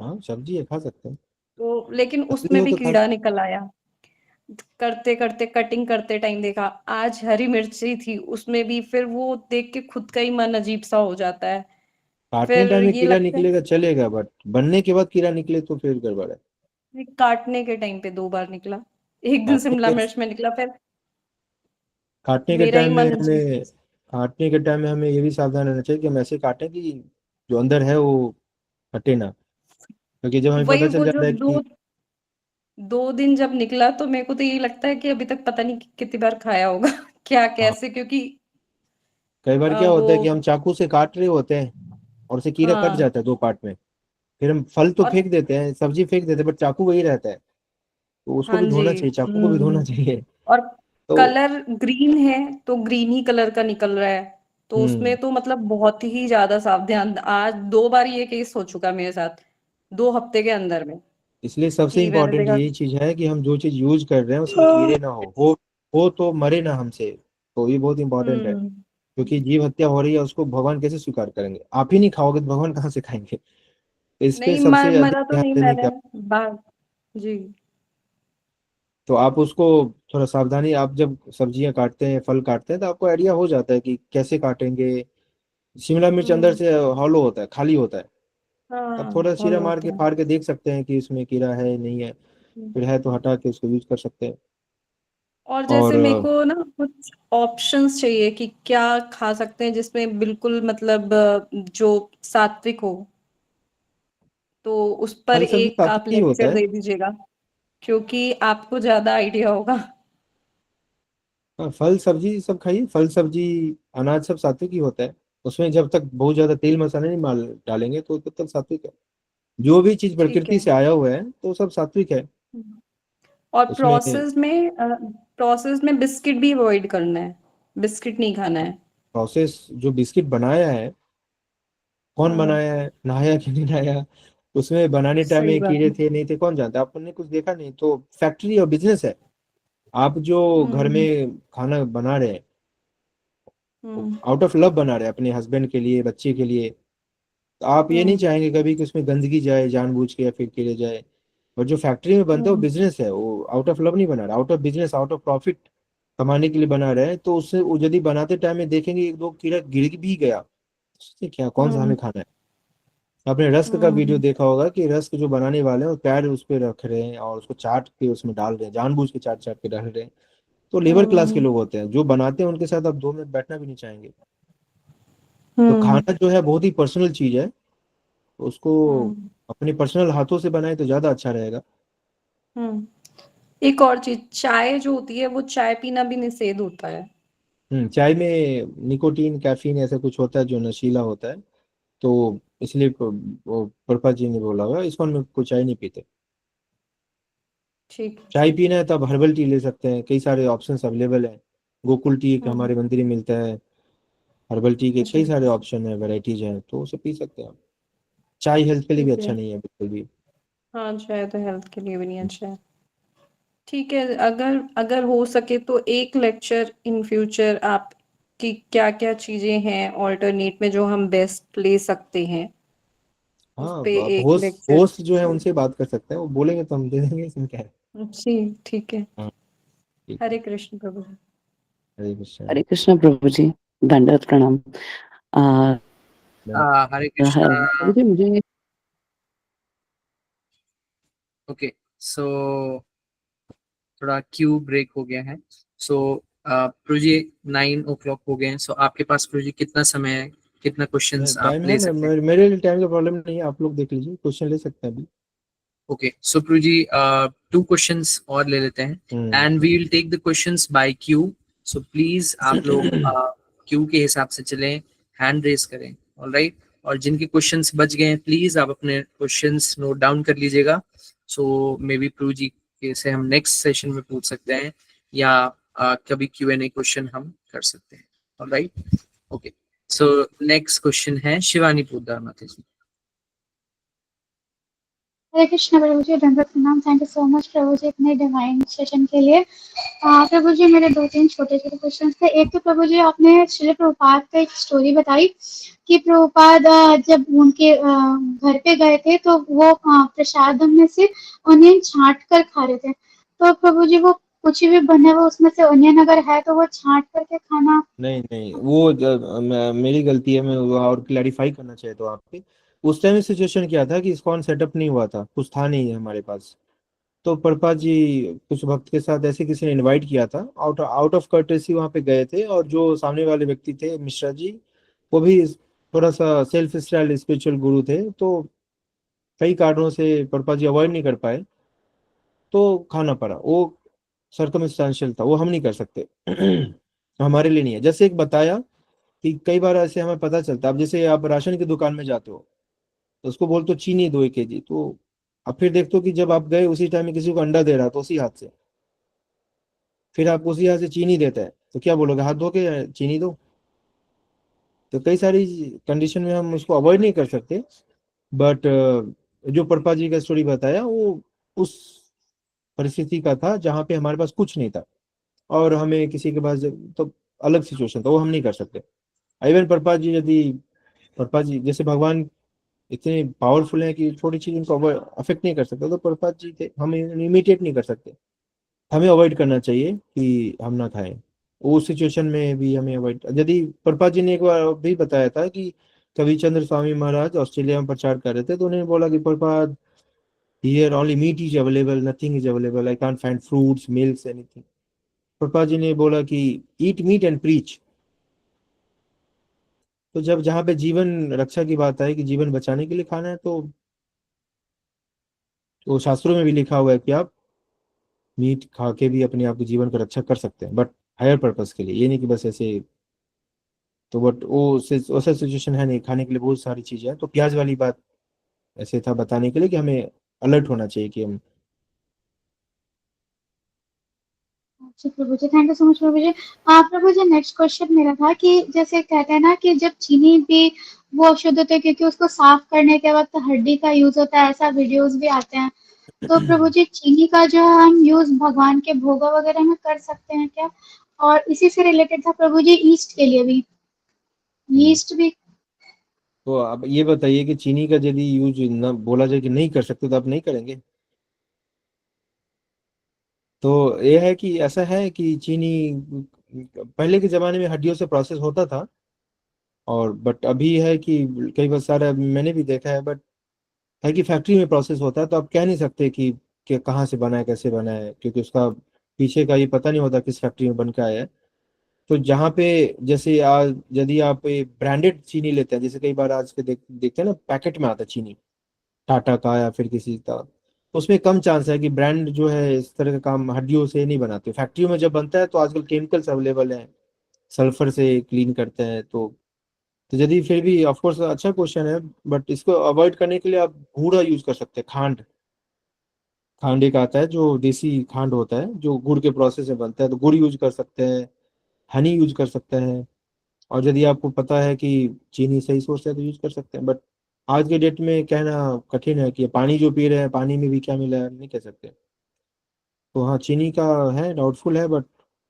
हाँ सब्जी है, खा सकते हैं। तो लेकिन असली उसमें हो भी तो खा। कीड़ा निकल आया, करते करते कटिंग करते टाइम देखा, आज हरी मिर्च ही थी उसमें भी, फिर वो देख के खुद का ही मन अजीब सा हो जाता है। काटने फिर टाइम में ये कीड़ा लगता है निकलेगा चलेगा, बट बनने के बाद कीड़ा निकले तो फिर गड़बड़ है। कि काटने के टाइम पे 2 बार निकला, एक दिन काटने शिमला के मिर्च में निकला, फिर काटने के मेरा ही टाइम में मन अजीब। हमें काटने के टाइम में हमें ये भी सावधान रहना चाहिए कि हम ऐसे काटें कि जो अंदर है वो हटे ना। क्योंकि जब हमें वही पता चल वो जो जाता है दो कि, 2 दिन जब निकला, तो मेरे को तो यही लगता है कि अभी तक पता नहीं कितनी बार खाया होगा क्या हाँ, कैसे, क्योंकि कई बार क्या वो होता है कि हम चाकू से काट रहे होते हैं और उसे कीड़ा कट हाँ, जाता है दो पार्ट में। फिर हम फल तो और फेंक देते हैं, सब्जी फेंक देते हैं, बट चाकू वही रहता है। तो उसको हाँ भी जी। धोना चाहिए, चाकू को भी धोना चाहिए। और तो कलर ग्रीन है, तो ग्रीन ही कलर का निकल रहा है, तो हम्म उसमें तो मतलब बहुत ही ज्यादा सावधान। आज 2 बार ये केस हो चुका मेरे साथ 2 हफ्ते के अंदर में, इसलिए सबसे कि मैंने इम्पोर्टेंट देखा। यही चीज है कि हम जो चीज यूज कर रहे हैं उसमें कीड़े ना हो तो मरे ना हमसे। तो ये बहुत इंपॉर्टेंट है, हम्म क्योंकि जीव हत्या हो रही है उसको भगवान कैसे स्वीकार करेंगे? आप ही नहीं खाओगे तो भगवान कहाँ से खाएंगे? तो इस पे नहीं, सबसे अधिक मरा तो ध्यान नहीं देने मैंने का। बात। जी। तो आप उसको थोड़ा सावधानी, आप जब सब्जियां काटते हैं, फल काटते हैं, तो आपको आइडिया हो जाता है कि कैसे काटेंगे। शिमला मिर्च अंदर हम्म से हॉलो होता है, खाली होता है। हाँ, अब थोड़ा फॉलो चीरा मार होता के है। फाड़ के देख सकते हैं कि उसमें कीड़ा है नहीं है। हम्म। फिर है तो हटा के उसको यूज कर सकते हैं। और और जैसे मेरे को ना कुछ ऑप्शंस चाहिए कि क्या खा सकते हैं जिसमें बिल्कुल मतलब जो सात्विक हो, तो उस पर फल सब्जी एक सात्विक आप ही होता लेक्चर है। दे दीजिएगा, क्योंकि आपको ज्यादा आइडिया होगा। हाँ, फल सब्जी सब खाइए, फल सब्जी अनाज सब सात्विक ही होता है। उसमें जब तक बहुत ज्यादा तेल मसाले नहीं माल डालेंगे तो तब तक सात्विक है। जो भी चीज ठीक प्रकृति है। से आया हुआ है तो सब सात्विक है। और उसमें प्रोसेस में बिस्किट भी अवॉइड करना है, बिस्किट नहीं खाना है। प्रोसेस, जो बिस्किट बनाया है कौन हाँ, बनाया है, नहाया कि नहीं नहाया, उसमें बनाने टाइम सही में बात कीड़े है। थे नहीं थे कौन जानता है? आपने कुछ देखा नहीं। तो फैक्ट्री और बिजनेस है। आप जो घर हम्म में खाना बना रहे हैं, हम्म आउट ऑफ लव बना रहे हैं अपने हस्बैंड के लिए, बच्चे के लिए, तो आप ये नहीं हम्म चाहेंगे कभी कि उसमें गंदगी जाए जानबूझ के या फिर कीड़े जाए। और जो फैक्ट्री में बनता है वो हम्म बिजनेस है, वो आउट ऑफ लव नहीं बना रहा, out of business, out of profit कमाने के लिए बना रहे हैं। तो उससे वो यदि बनाते टाइम में देखेंगे एक दो कीड़ा गिर भी गया, उससे क्या, कौन सा हम्म हमें खाना है? आपने रस्क का वीडियो देखा होगा कि रस्क जो बनाने वाले हैं वो पैर उस पे रख रहे हैं और उसको चाट के उसमें डाल रहे हैं, जानबूझ के चाट चाट के डाल रहे हैं। तो लेबर क्लास के लोग होते हैं जो बनाते हैं, उनके साथ आप 2 मिनट बैठना भी नहीं चाहेंगे। तो खाना जो है बहुत ही पर्सनल चीज है, उसको अपने पर्सनल हाथों से बनाए तो ज्यादा अच्छा रहेगा। एक और चीज, चाय जो होती है वो चाय पीना भी निषेध होता है। चाय में निकोटीन कैफीन ऐसा कुछ होता है जो नशीला होता है, तो इसलिए वो प्रभुपाद जी ने बोला हुआ इसको हम कोई चाय नहीं पीते। ठीक। चाय पीना है तो आप हर्बल टी ले सकते हैं, कई सारे ऑप्शंस अवेलेबल हैं। गोकुल टी एक हमारे मंदिर में मिलता है, हर्बल टी के कई जी। सारे ऑप्शन है, वैरायटीज हैं, तो उसे पी सकते हैं आप। चाय हेल्थ के लिए भी ठीक अच्छा है। नहीं है बिल्कुल भी। हाँ, चाय तो हेल्थ के लिए भी नहीं अच्छा है। ठीक है, अगर अगर हो सके तो एक लेक्चर इन फ्यूचर आप की क्या क्या चीजें हैं ऑल्टरनेट में जो हम बेस्ट ले सकते हैं, उस हाँ, पे आप एक होस्ट लेक्चर। होस्ट जो है उनसे बात कर सकते हैं, वो बोलेंगे तो हम दे देंगे, इसमें क्या है। जी, ठीक है। हाँ, ठीक है। हरे कृष्ण प्रभु। हरे कृष्ण। हरे कृष्ण प्रभु जी, दंडवत प्रणाम। आ, हरे कृष्णा। प्रभु जी मुझे ओके, सो थोड़ा क्यू ब्रेक हो गया है। सो प्रोजी 9 o'clock हो गए हैं। सो आपके पास प्रोजी कितना समय है, कितना क्वेश्चंस आप टाइम है ले ना, सकते हैं? मेरे लिए टाइम का प्रॉब्लम नहीं है, आप लोग देख लीजिए, क्वेश्चन ले सकते हैं अभी। ओके, सो प्रोजी 2 क्वेश्चंस और ले लेते हैं and we will take the questions by queue. So please आप लोग क्यू के हिसाब से चलें, हैंड रेस करें, ऑलराइट। और जिनके क्वेश्चंस बच गए हैं प्लीज आप अपने क्वेश्चंस नोट डाउन कर लीजिएगा। सो मे बी प्रोजी के से हम नेक्स्ट सेशन में पूछ सकते हैं या कभी Q&A क्वेश्चन हम कर सकते हैं, alright. Okay, so next question है शिवानी पोद्दार माता जी। हरे कृष्ण प्रभु जी, दंडवत प्रणाम। थैंक यू सो मच प्रभु जी इतने डिवाइन सेशन के लिए। प्रभु जी मेरे 2-3 छोटे छोटे क्वेश्चन थे। एक तो प्रभु जी आपने श्री प्रभुपाद का एक स्टोरी बताई कि प्रभुपाद जब उनके घर पे गए थे तो वो प्रसाद में से ऑनियन छांट कर खा रहे थे। तो प्रभु जी वो कुछ भी बने हुए उसमें से ऑनियन अगर है तो वो छांट करके खाना। नहीं नहीं, वो मेरी गलती है, मैं वो और क्लैरिफाई करना चाहिए तो आप पे। उस टाइम सिचुएशन क्या था कि इस्कॉन सेटअप नहीं हुआ था, कुछ था नहीं हमारे पास। तो प्रभुपाद जी कुछ भक्त के साथ ऐसे किसी ने इनवाइट किया था, आउट आउट ऑफ कर्टेसी वहां पे गए थे, और जो सामने वाले व्यक्ति थे मिश्रा जी, वो भी थोड़ा सा सेल्फ स्टाइल स्पिरिचुअल गुरु थे, तो कई कारणों से प्रभुपाद जी अवॉइड नहीं कर पाए, तो खाना पड़ा। वो सर्कमस्टेंशियल था, वो हम नहीं कर सकते। हमारे लिए नहीं है। जैसे एक बताया कि कई बार ऐसे हमें पता चलता है, अब जैसे आप राशन की दुकान में जाते हो तो उसको बोलते हो चीनी दो 1 kg, तो अब फिर देखते हो कि जब आप गए उसी टाइम में किसी को अंडा दे रहा तो उसी हाथ से, फिर आप उसी हाथ से चीनी देता है, तो क्या बोलोगे, हाथ धो के चीनी दो। तो कई सारी कंडीशन में हम उसको अवॉइड नहीं कर सकते। बट जो प्रभुपाद जी का स्टोरी बताया वो उस परिस्थिति का था जहाँ पे हमारे पास कुछ नहीं था और हमें किसी के पास तो अलग सिचुएशन था, वो हम नहीं कर सकते। इवन प्रभुपाद जी, यदि प्रभुपाद जी जैसे भगवान इतने पावरफुल हैं कि छोटी चीज उनको अफेक्ट नहीं कर सकता, तो प्रभुपाद जी थे, हम इमिटेट नहीं कर सकते। हमें अवॉइड करना चाहिए कि हम ना खाएं। उस सिचुएशन में भी हमें अवॉइड, यदि प्रभुपाद जी ने एक बार भी बताया था कि कवि चंद्र स्वामी महाराज ऑस्ट्रेलिया में प्रचार कर रहे थे, तो उन्होंने बोला कि Prabhupada, here only meat is available, nothing is available, I can't find fruits milk anything. Prabhupada ji ने बोला कि ईट मीट एंड प्रीच। तो जब जहाँ पे जीवन रक्षा की बात है कि जीवन बचाने के लिए खाना है, तो शास्त्रों में भी लिखा हुआ है कि आप मीट खा के भी अपने आप के जीवन को रक्षा कर सकते हैं, बट हायर पर्पस के लिए, ये नहीं कि बस ऐसे। तो बट वो वैसा सिचुएशन है नहीं, खाने के लिए बहुत सारी चीजें हैं, तो प्याज वाली बात ऐसे था बताने के लिए कि हमें अलर्ट होना चाहिए कि हम। अच्छा प्रभु जी, थैंक यू सो मच प्रभु जी। प्रभु जी नेक्स्ट क्वेश्चन मेरा था कि जैसे कहते हैं ना कि जब चीनी भी वो अशुद्ध होती है क्योंकि उसको साफ करने के वक्त हड्डी का यूज होता है, ऐसा वीडियोस भी आते हैं। तो प्रभु जी चीनी का जो है हम यूज भगवान के भोग वगैरह में कर सकते हैं क्या? और इसी से रिलेटेड था प्रभु जी ईस्ट के लिए भी, ईस्ट भी। तो अब ये बताइए कि चीनी का यदि यूज ना बोला जाए कि नहीं कर सकते तो आप नहीं करेंगे? तो ये है कि ऐसा है कि चीनी पहले के जमाने में हड्डियों से प्रोसेस होता था, और बट अभी है कि कई बार सारा मैंने भी देखा है, बट है कि फैक्ट्री में प्रोसेस होता है, तो आप कह नहीं सकते कि कहाँ से बना है कैसे बना है, क्योंकि उसका पीछे का ये पता नहीं होता किस फैक्ट्री में बन के आया है। तो जहाँ पे जैसे आज यदि आप ब्रांडेड चीनी लेते हैं, जैसे कई बार आज के देखते हैं ना पैकेट में आता है चीनी टाटा का या फिर किसी का, तो उसमें कम चांस है कि ब्रांड जो है इस तरह का काम हड्डियों से नहीं बनाते। फैक्ट्रियों में जब बनता है तो आजकल केमिकल्स अवेलेबल हैं, सल्फर से क्लीन करते हैं। तो यदि फिर भी ऑफ कोर्स अच्छा क्वेश्चन है, बट इसको अवॉइड करने के लिए आप गुड़ यूज कर सकते हैं। खांड खांड एक आता है जो देसी खांड होता है जो गुड़ के प्रोसेस में बनता है, तो गुड़ यूज कर सकते हैं, हनी यूज कर सकते हैं। और यदि आपको पता है कि चीनी सही सोर्स है तो यूज कर सकते हैं। बट आज के डेट में कहना कठिन है कि पानी जो पी रहे हैं पानी में भी क्या मिला है नहीं कह सकते। तो हाँ, चीनी का है, डाउटफुल है,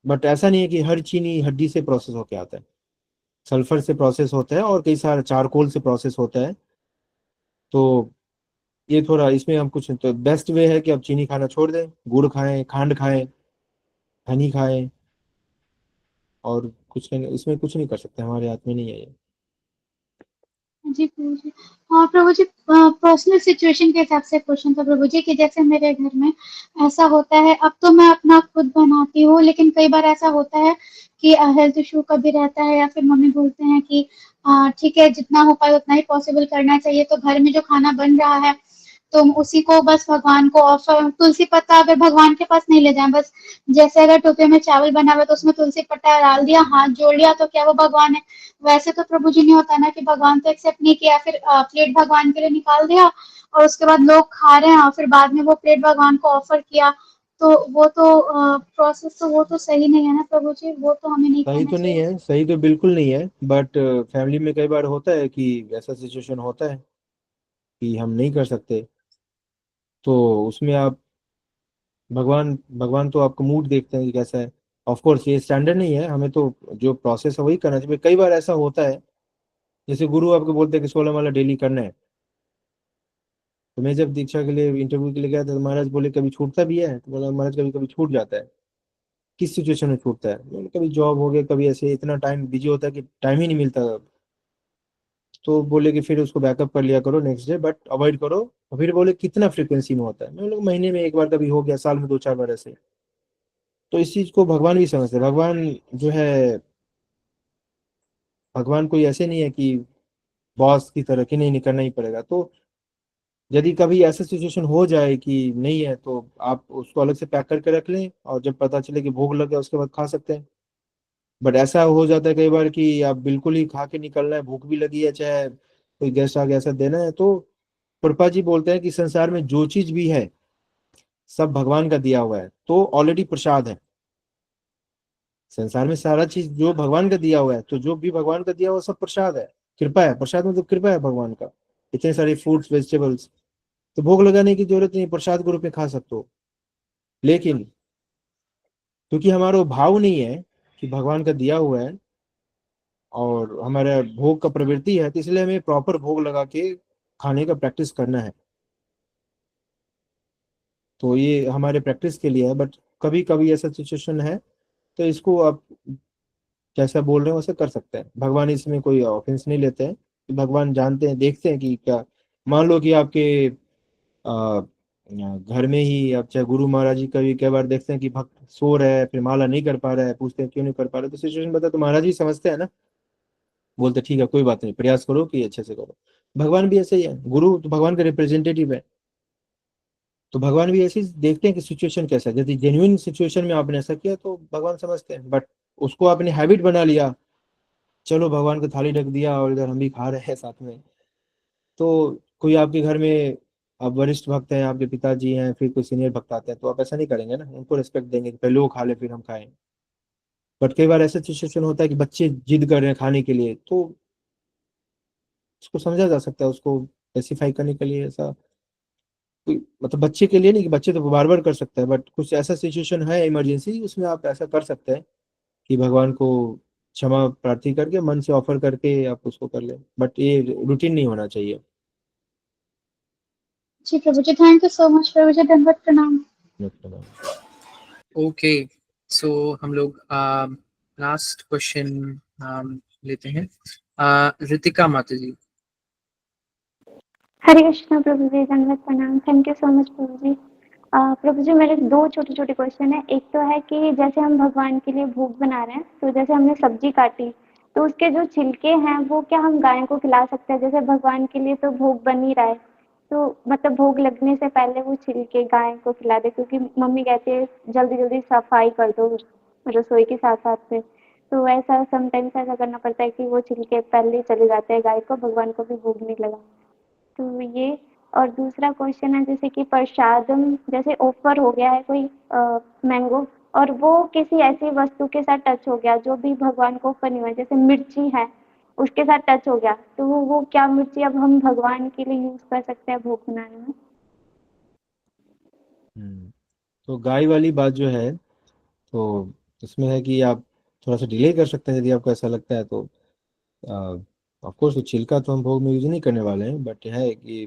बट ऐसा नहीं है कि हर चीनी हड्डी से प्रोसेस होके आता है। सल्फर से प्रोसेस होता है और कई सारे चारकोल से प्रोसेस होता है। तो ये थोड़ा इसमें हम कुछ तो बेस्ट वे है कि आप चीनी खाना छोड़ दें, गुड़ खाएं, खांड खाएं, हनी खाएं, और कुछ नहीं, इसमें कुछ नहीं कर सकते, हमारे हाथ में नहीं है ये। जी प्रभु जी। हाँ प्रभु जी, पर्सनल सिचुएशन के हिसाब से क्वेश्चन था प्रभु जी, कि जैसे मेरे घर में ऐसा होता है, अब तो मैं अपना खुद बनाती हूँ, लेकिन कई बार ऐसा होता है कि हेल्थ इशू कभी रहता है, या फिर मम्मी बोलते हैं कि ठीक है जितना हो पाए उतना ही पॉसिबल करना चाहिए, तो घर में जो खाना बन रहा है तो उसी को बस भगवान को ऑफर, तुलसी पत्ता अगर भगवान के पास नहीं ले जाए, बस जैसे अगर टोपे में चावल बना हुआ तो उसमें तुलसी पत्ता डाल दिया, हाथ जोड़ लिया, तो क्या वो भगवान है? वैसे तो प्रभु जी नहीं होता ना कि भगवान तो एक्सेप्ट नहीं किया, फिर प्लेट भगवान के लिए निकाल दिया और उसके बाद लोग खा रहे हैं, और फिर बाद में वो प्लेट भगवान को ऑफर किया, तो वो तो प्रोसेस तो वो तो सही नहीं है ना प्रभु जी, वो तो हमें नहीं सही करना तो नहीं चाहिए। है, सही तो बिल्कुल नहीं है, बट फैमिली में कई बार होता है कि ऐसा सिचुएशन होता है कि हम नहीं कर सकते। तो उसमें आप भगवान भगवान तो आपका मूड देखते हैं कि कैसा है। ऑफ कोर्स ये स्टैंडर्ड नहीं है, हमें तो जो प्रोसेस है वही करना चाहिए। कई बार ऐसा होता है, जैसे गुरु आपको बोलते हैं कि 16 माला डेली करना है। तो मैं जब दीक्षा के लिए इंटरव्यू के लिए गया था, तो महाराज बोले कभी छूटता भी है? तो बोला महाराज कभी कभी छूट जाता है। किस सिचुएशन में छूटता है? मैंने कभी जॉब हो गया, कभी ऐसे इतना टाइम बिजी होता है कि टाइम ही नहीं मिलता। तो बोले कि फिर उसको बैकअप कर लिया करो नेक्स्ट डे, बट अवॉइड करो। और फिर बोले कितना फ्रिक्वेंसी में होता है? मैं बोला महीने में एक बार कभी हो गया, साल में 2-4 बार ऐसे। तो इस चीज को भगवान भी समझते हैं। भगवान जो है, भगवान कोई ऐसे नहीं है कि बॉस की तरह कि नहीं नहीं करना ही पड़ेगा। तो यदि कभी ऐसा सिचुएशन हो जाए कि नहीं है, तो आप उसको अलग से पैक करके रख लें, और जब पता चले कि भूख लग गया उसके बाद खा सकते हैं। बट ऐसा हो जाता है कई बार कि आप बिल्कुल ही खा के निकलना है, भूख भी लगी है, चाहे कोई गेस्ट आ गया ऐसा देना है, तो प्रभुपाद जी बोलते हैं कि संसार में जो चीज भी है सब भगवान का दिया हुआ है, तो ऑलरेडी प्रसाद है। संसार में सारा चीज जो भगवान का दिया हुआ है, तो जो भी भगवान का दिया हुआ सब प्रसाद है, कृपा है। प्रसाद मतलब कृपा है भगवान का। इतने सारे फ्रूट्स वेजिटेबल्स, तो भोग लगाने की जरूरत नहीं, प्रसाद के रूप में खा सकते हो। लेकिन क्योंकि हमारा वो भाव नहीं है कि भगवान का दिया हुआ है और हमारा भोग का प्रवृत्ति है, तो इसलिए हमें प्रॉपर भोग लगा के खाने का प्रैक्टिस करना है। तो ये हमारे प्रैक्टिस के लिए है। बट कभी कभी ऐसा सिचुएशन है, तो इसको आप जैसा बोल रहे हैं वैसे कर सकते हैं। भगवान इसमें कोई ऑफेंस नहीं लेते हैं, कि भगवान जानते हैं, देखते हैं कि क्या। मान लो कि आपके घर में ही आप चाहे गुरु महाराज जी कभी कई बार देखते हैं कि भक्त सो रहा है, फिर माला नहीं कर पा रहा है, पूछते हैं क्यों नहीं कर पा रहे, तो सिचुएशन बता तो महाराज जी समझते हैं ना, बोलते ठीक है कोई बात नहीं, प्रयास करो कि अच्छे से करो। भगवान भी ऐसे ही है, गुरु तो भगवान का रिप्रेजेंटेटिव है। तो भगवान भी ऐसे ही देखते हैं कि सिचुएशन कैसा है। यदि जेन्युइन सिचुएशन में आपने ऐसा किया तो भगवान समझते हैं। बट उसको आपने हैबिट बना लिया, चलो भगवान को थाली ढक दिया और इधर हम भी खा रहे हैं साथ में। तो कोई आपके घर में अब वरिष्ठ भक्त हैं, आपके पिताजी हैं, फिर कोई सीनियर भक्त आते हैं, तो आप ऐसा नहीं करेंगे ना, उनको रिस्पेक्ट देंगे कि पहले वो खा ले फिर हम खाएं। बट कई बार ऐसा सिचुएशन होता है कि बच्चे जिद कर रहे हैं खाने के लिए, तो उसको समझा जा सकता है, उसको स्पेसिफाई करने के लिए ऐसा मतलब बच्चे के लिए नहीं, कि बच्चे तो बार बार कर सकते हैं, बट कुछ ऐसा सिचुएशन है इमरजेंसी, उसमें आप ऐसा कर सकते हैं कि भगवान को क्षमा प्रार्थी करके मन से ऑफर करके आप उसको कर ले। बट ये रूटीन नहीं होना चाहिए। जी प्रभु जी, थैंक यू सो मच प्रभु जी, दंडवत प्रणाम। ओके, सो हम लोग लास्ट क्वेश्चन लेते हैं। रितिका माता जी। हरे कृष्णा प्रभु जी, दंडवत प्रणाम। थैंक यू सो मच प्रभु जी। प्रभु जी, मेरे 2 छोटे-छोटे क्वेश्चन हैं। एक तो है कि जैसे हम भगवान के लिए भोग बना रहे हैं, तो जैसे हमने सब्जी काटी, तो उसके जो छिलके हैं, वो क्या हम गाय को खिला सकते हैं? जैसे भगवान के लिए तो भोग बन ही रहा है, तो मतलब भोग लगने से पहले वो छिलके गाय को खिला दें, क्योंकि मम्मी कहती है जल्दी-जल्दी सफाई कर दो रसोई के साथ-साथ में। तो ऐसा समटाइम्स ऐसा करना पड़ता है कि वो छिलके पहले ही चले जाते हैं गाय को, भगवान को भी भोग नहीं लगा। तो ये, और दूसरा क्वेश्चन है जैसे कि प्रसादम जैसे ऑफर हो गया है कोई मैंगो, और वो किसी ऐसी वस्तु के साथ टच हो गया जो भी भगवान को ऑफर नहीं हुआ, जैसे मिर्ची है उसके साथ टच हो गया, तो वो क्या मिर्ची अब हम भगवान के लिए यूज कर सकते हैं भोग बनाने में? तो गाय वाली बात जो है, तो इसमें है कि आप थोड़ा सा डिले कर सकते हैं यदि आपको ऐसा लगता है तो। ऑफ कोर्स छिलका तो हम भोग में यूज नहीं करने वाले हैं, बट है कि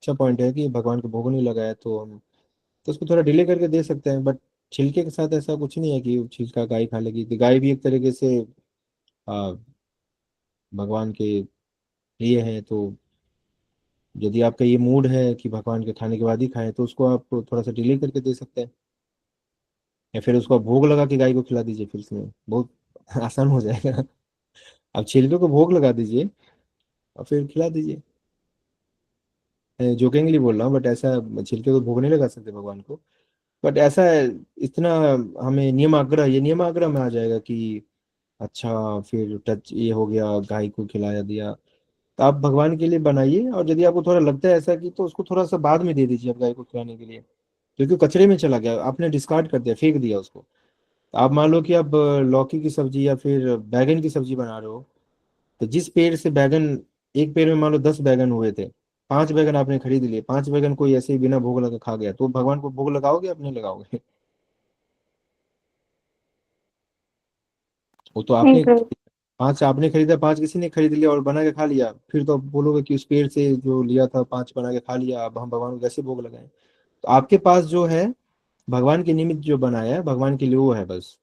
अच्छा पॉइंट है कि भगवान को भोग नहीं लगाया तो हम तो उसको थोड़ा डिले करके दे सकते हैं। बट छिलके के साथ ऐसा कुछ नहीं है कि वो छिलका गाय खा लेगी, तो गाय भी एक तरीके से आ, भगवान के लिए है। तो यदि आपका ये मूड है कि भगवान के खाने के बाद ही खाएं, तो उसको आप थोड़ा सा डिले करके दे सकते हैं, या फिर उसको आप भोग लगा के गाय को खिला दीजिए, फिर उसमें बहुत आसान हो जाएगा। आप छिलके को भोग लगा दीजिए और फिर खिला दीजिए। जोकिंगली बोल रहा हूँ, बट ऐसा छिलके को भोग नहीं लगा सकते भगवान को। बट ऐसा है, इतना हमें नियम आग्रह, ये नियम आग्रह में आ जाएगा कि अच्छा फिर टच ये हो गया, गाय को खिलाया दिया। तो आप भगवान के लिए बनाइए, और यदि आपको थोड़ा लगता है ऐसा कि तो उसको थोड़ा सा बाद में दे दीजिए आप गाय को खिलाने के लिए, क्योंकि कचरे में चला गया, आपने डिस्कार्ड कर दिया, फेंक दिया उसको। तो आप मान लो कि आप लौकी की सब्जी या फिर बैगन की सब्जी बना रहे हो, तो जिस पेड़ से बैगन, एक पेड़ में मान लो 10 बैगन हुए थे, 5 बैगन आपने खरीद लिए, 5 बैगन कोई ऐसे ही बिना भोग लगा खा गया, तो भगवान को भोग लगाओगे आप नहीं लगाओगे? वो तो नहीं आपने प्रभु। 5 आपने खरीदा, 5 किसी ने खरीद लिया और बना के खा लिया, फिर तो आप बोलोगे कि उस पेड़ से जो लिया था 5 बना के खा लिया, अब हम भगवान को कैसे भोग लगाएं? तो आपके पास जो है भगवान के निमित्त जो बनाया है भगवान के लिए, वो है बस।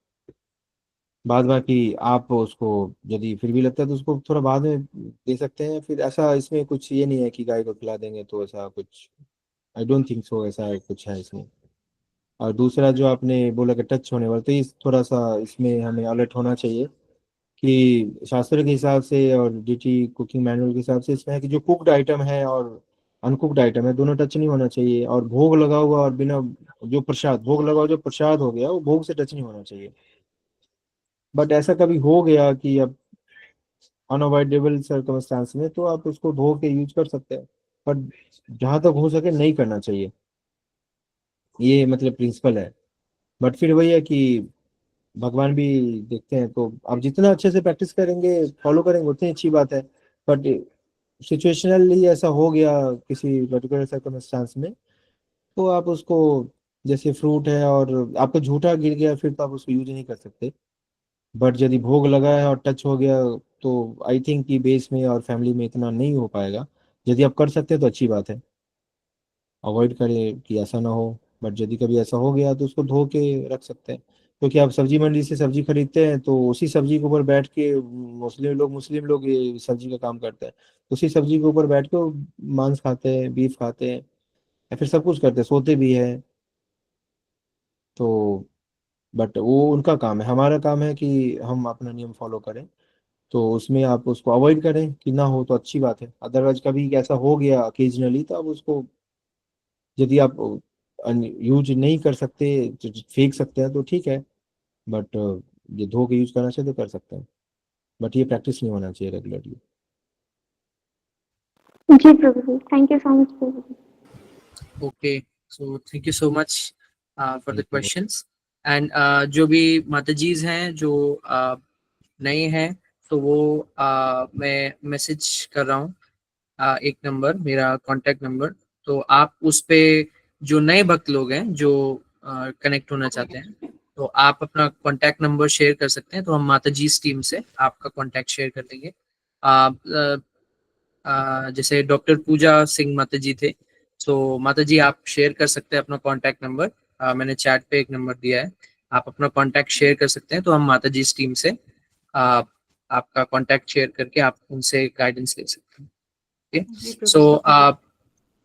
बाद बाकी आप उसको यदि फिर भी लगता है तो उसको थोड़ा बाद में दे सकते हैं। फिर ऐसा इसमें कुछ ये नहीं है कि गाय को खिला देंगे तो ऐसा कुछ, आई डोंट थिंक सो ऐसा कुछ है इसमें। और दूसरा जो आपने बोला कि टच होने वाला, तो इस थोड़ा सा इसमें हमें अलर्ट होना चाहिए कि शास्त्र के हिसाब से और डीटी कुकिंग मैनुअल के हिसाब से इसमें है कि जो कुक्ड आइटम है और अनकुक्ड आइटम है, दोनों टच नहीं होना चाहिए। और भोग लगा हुआ और बिना, जो प्रसाद भोग लगा हुआ जो प्रसाद हो गया वो भोग से टच नहीं होना चाहिए। बट ऐसा कभी हो गया कि अब अनअवॉइडेबल सर्कमस्टांस में, तो आप उसको धो के यूज कर सकते हैं, बट जहां तक हो सके नहीं करना चाहिए, ये मतलब प्रिंसिपल है। बट फिर वही है कि भगवान भी देखते हैं, तो आप जितना अच्छे से प्रैक्टिस करेंगे, फॉलो करेंगे, उतनी अच्छी बात है। बट सिचुएशनली ऐसा हो गया किसी पर्टिकुलर सर्कमस्टांस में, तो आप उसको, जैसे फ्रूट है और आपको झूठा गिर गया, फिर तो आप उसको यूज नहीं कर सकते। बट यदि भोग लगा है और टच हो गया, तो आई थिंक कि बेस में और फैमिली में इतना नहीं हो पाएगा। यदि आप कर सकते हैं तो अच्छी बात है, अवॉइड करें कि ऐसा ना हो। बट यदि कभी ऐसा हो गया तो उसको धो के रख सकते हैं, क्योंकि आप सब्जी मंडी से सब्जी खरीदते हैं तो उसी सब्जी के ऊपर बैठ के, मुस्लिम लोग ये सब्जी का काम करते हैं, उसी सब्जी के ऊपर बैठ के वो मांस खाते हैं, बीफ खाते हैं, या फिर सब कुछ करते हैं, सोते भी हैं। तो बट वो उनका काम है, हमारा काम है कि हम अपना नियम फॉलो करें। तो उसमें आप उसको अवॉइड करें कि ना हो तो अच्छी बात है। अदरवाइज कभी ऐसा हो गया ओकेजनली, तो आप उसको, यदि आप यूज नहीं कर सकते, फेंक सकते हैं तो ठीक है। बट ये धो के यूज करना चाहिए तो कर सकते हैं, बट ये प्रैक्टिस नहीं होना चाहिए रेगुलरली। जी प्रभु जी, थैंक यू सो मच प्रभु जी। Okay, so thank you so much for the thank you. Questions. And जो भी माताजीज हैं जो नए हैं, तो वो मैं मैसेज कर रहा हूँ, एक नंबर मेरा कांटेक्ट नंबर, तो आप उस पे, जो नए भक्त लोग हैं जो कनेक्ट होना चाहते हैं, तो आप अपना कांटेक्ट नंबर शेयर कर सकते हैं, तो हम माता जी टीम से आपका कांटेक्ट शेयर कर देंगे। जैसे डॉक्टर पूजा सिंह माता जी थे, तो माता जी आप शेयर कर सकते हैं अपना कांटेक्ट नंबर, मैंने चैट पे एक नंबर दिया है, आप अपना कांटेक्ट शेयर कर सकते हैं, तो हम माता जी टीम से आपका कॉन्टैक्ट शेयर करके आप उनसे गाइडेंस ले सकते हैं। जी ओके, प्रभु सो जी।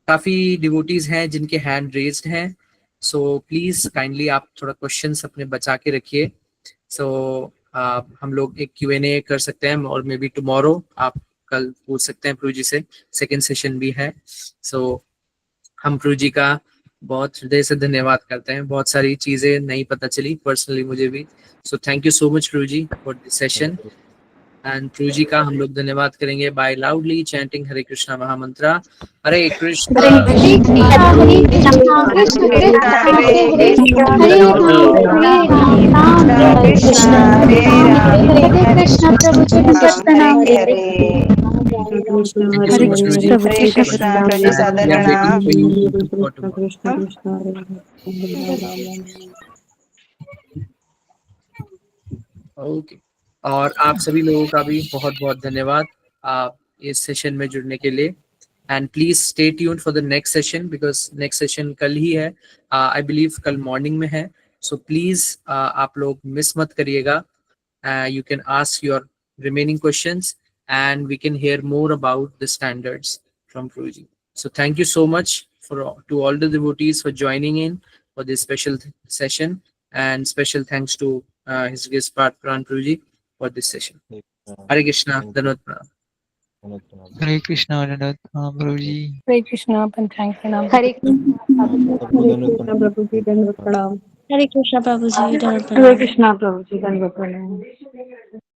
काफी डिवोटीज हैं जिनके हैंड रेज्ड हैं, सो प्लीज काइंडली आप थोड़ा क्वेश्चंस अपने बचा के रखिए। सो हम लोग एक Q&A कर सकते हैं, और मे बी टुमारो आप कल पूछ सकते हैं प्रभु जी से, सेकेंड सेशन भी है। सो हम प्रभु जी का बहुत हृदय से धन्यवाद करते हैं, बहुत सारी चीजें नहीं पता चली पर्सनली मुझे भी। So thank you so much प्रभु जी फॉर दिस सेशन। एंड प्रभु जी का हम लोग धन्यवाद करेंगे by loudly chanting Hare Krishna महामंत्रा। हरे कृष्णा हरे कृष्णा कृष्ण कृष्ण हरे हरे हरे राम राम हरे कृष्ण हरे कृष्ण प्रभु जी दंडवत प्रणाम। हरे कृष्ण प्रभु जी, सादर we are waiting प्रणाम। for you for tomorrow. Okay, और आप सभी लोगों का भी बहुत बहुत धन्यवाद आप इस सेशन में जुड़ने के लिए। And please stay tuned for the next session, because next session कल ही है, आई बिलीव कल मॉर्निंग में है। सो प्लीज आप लोग मिस मत करिएगा। You can ask your remaining questions and we can hear more about the standards from Prabhuji. So thank you so much to all the devotees for joining in for this special session, and special thanks to his guest Pran Prabhuji for this session. Hare Krishna, Dhanavad Pranam. हरे कृष्णा प्रभु जी। हरे कृष्णा पंचांग प्रणाम। हरे कृष्ण प्रभु जी धन्यवाद प्रणाम। हरे कृष्णा प्रभु जी, हरे कृष्णा प्रभु जी धन्यवाद प्रणाम।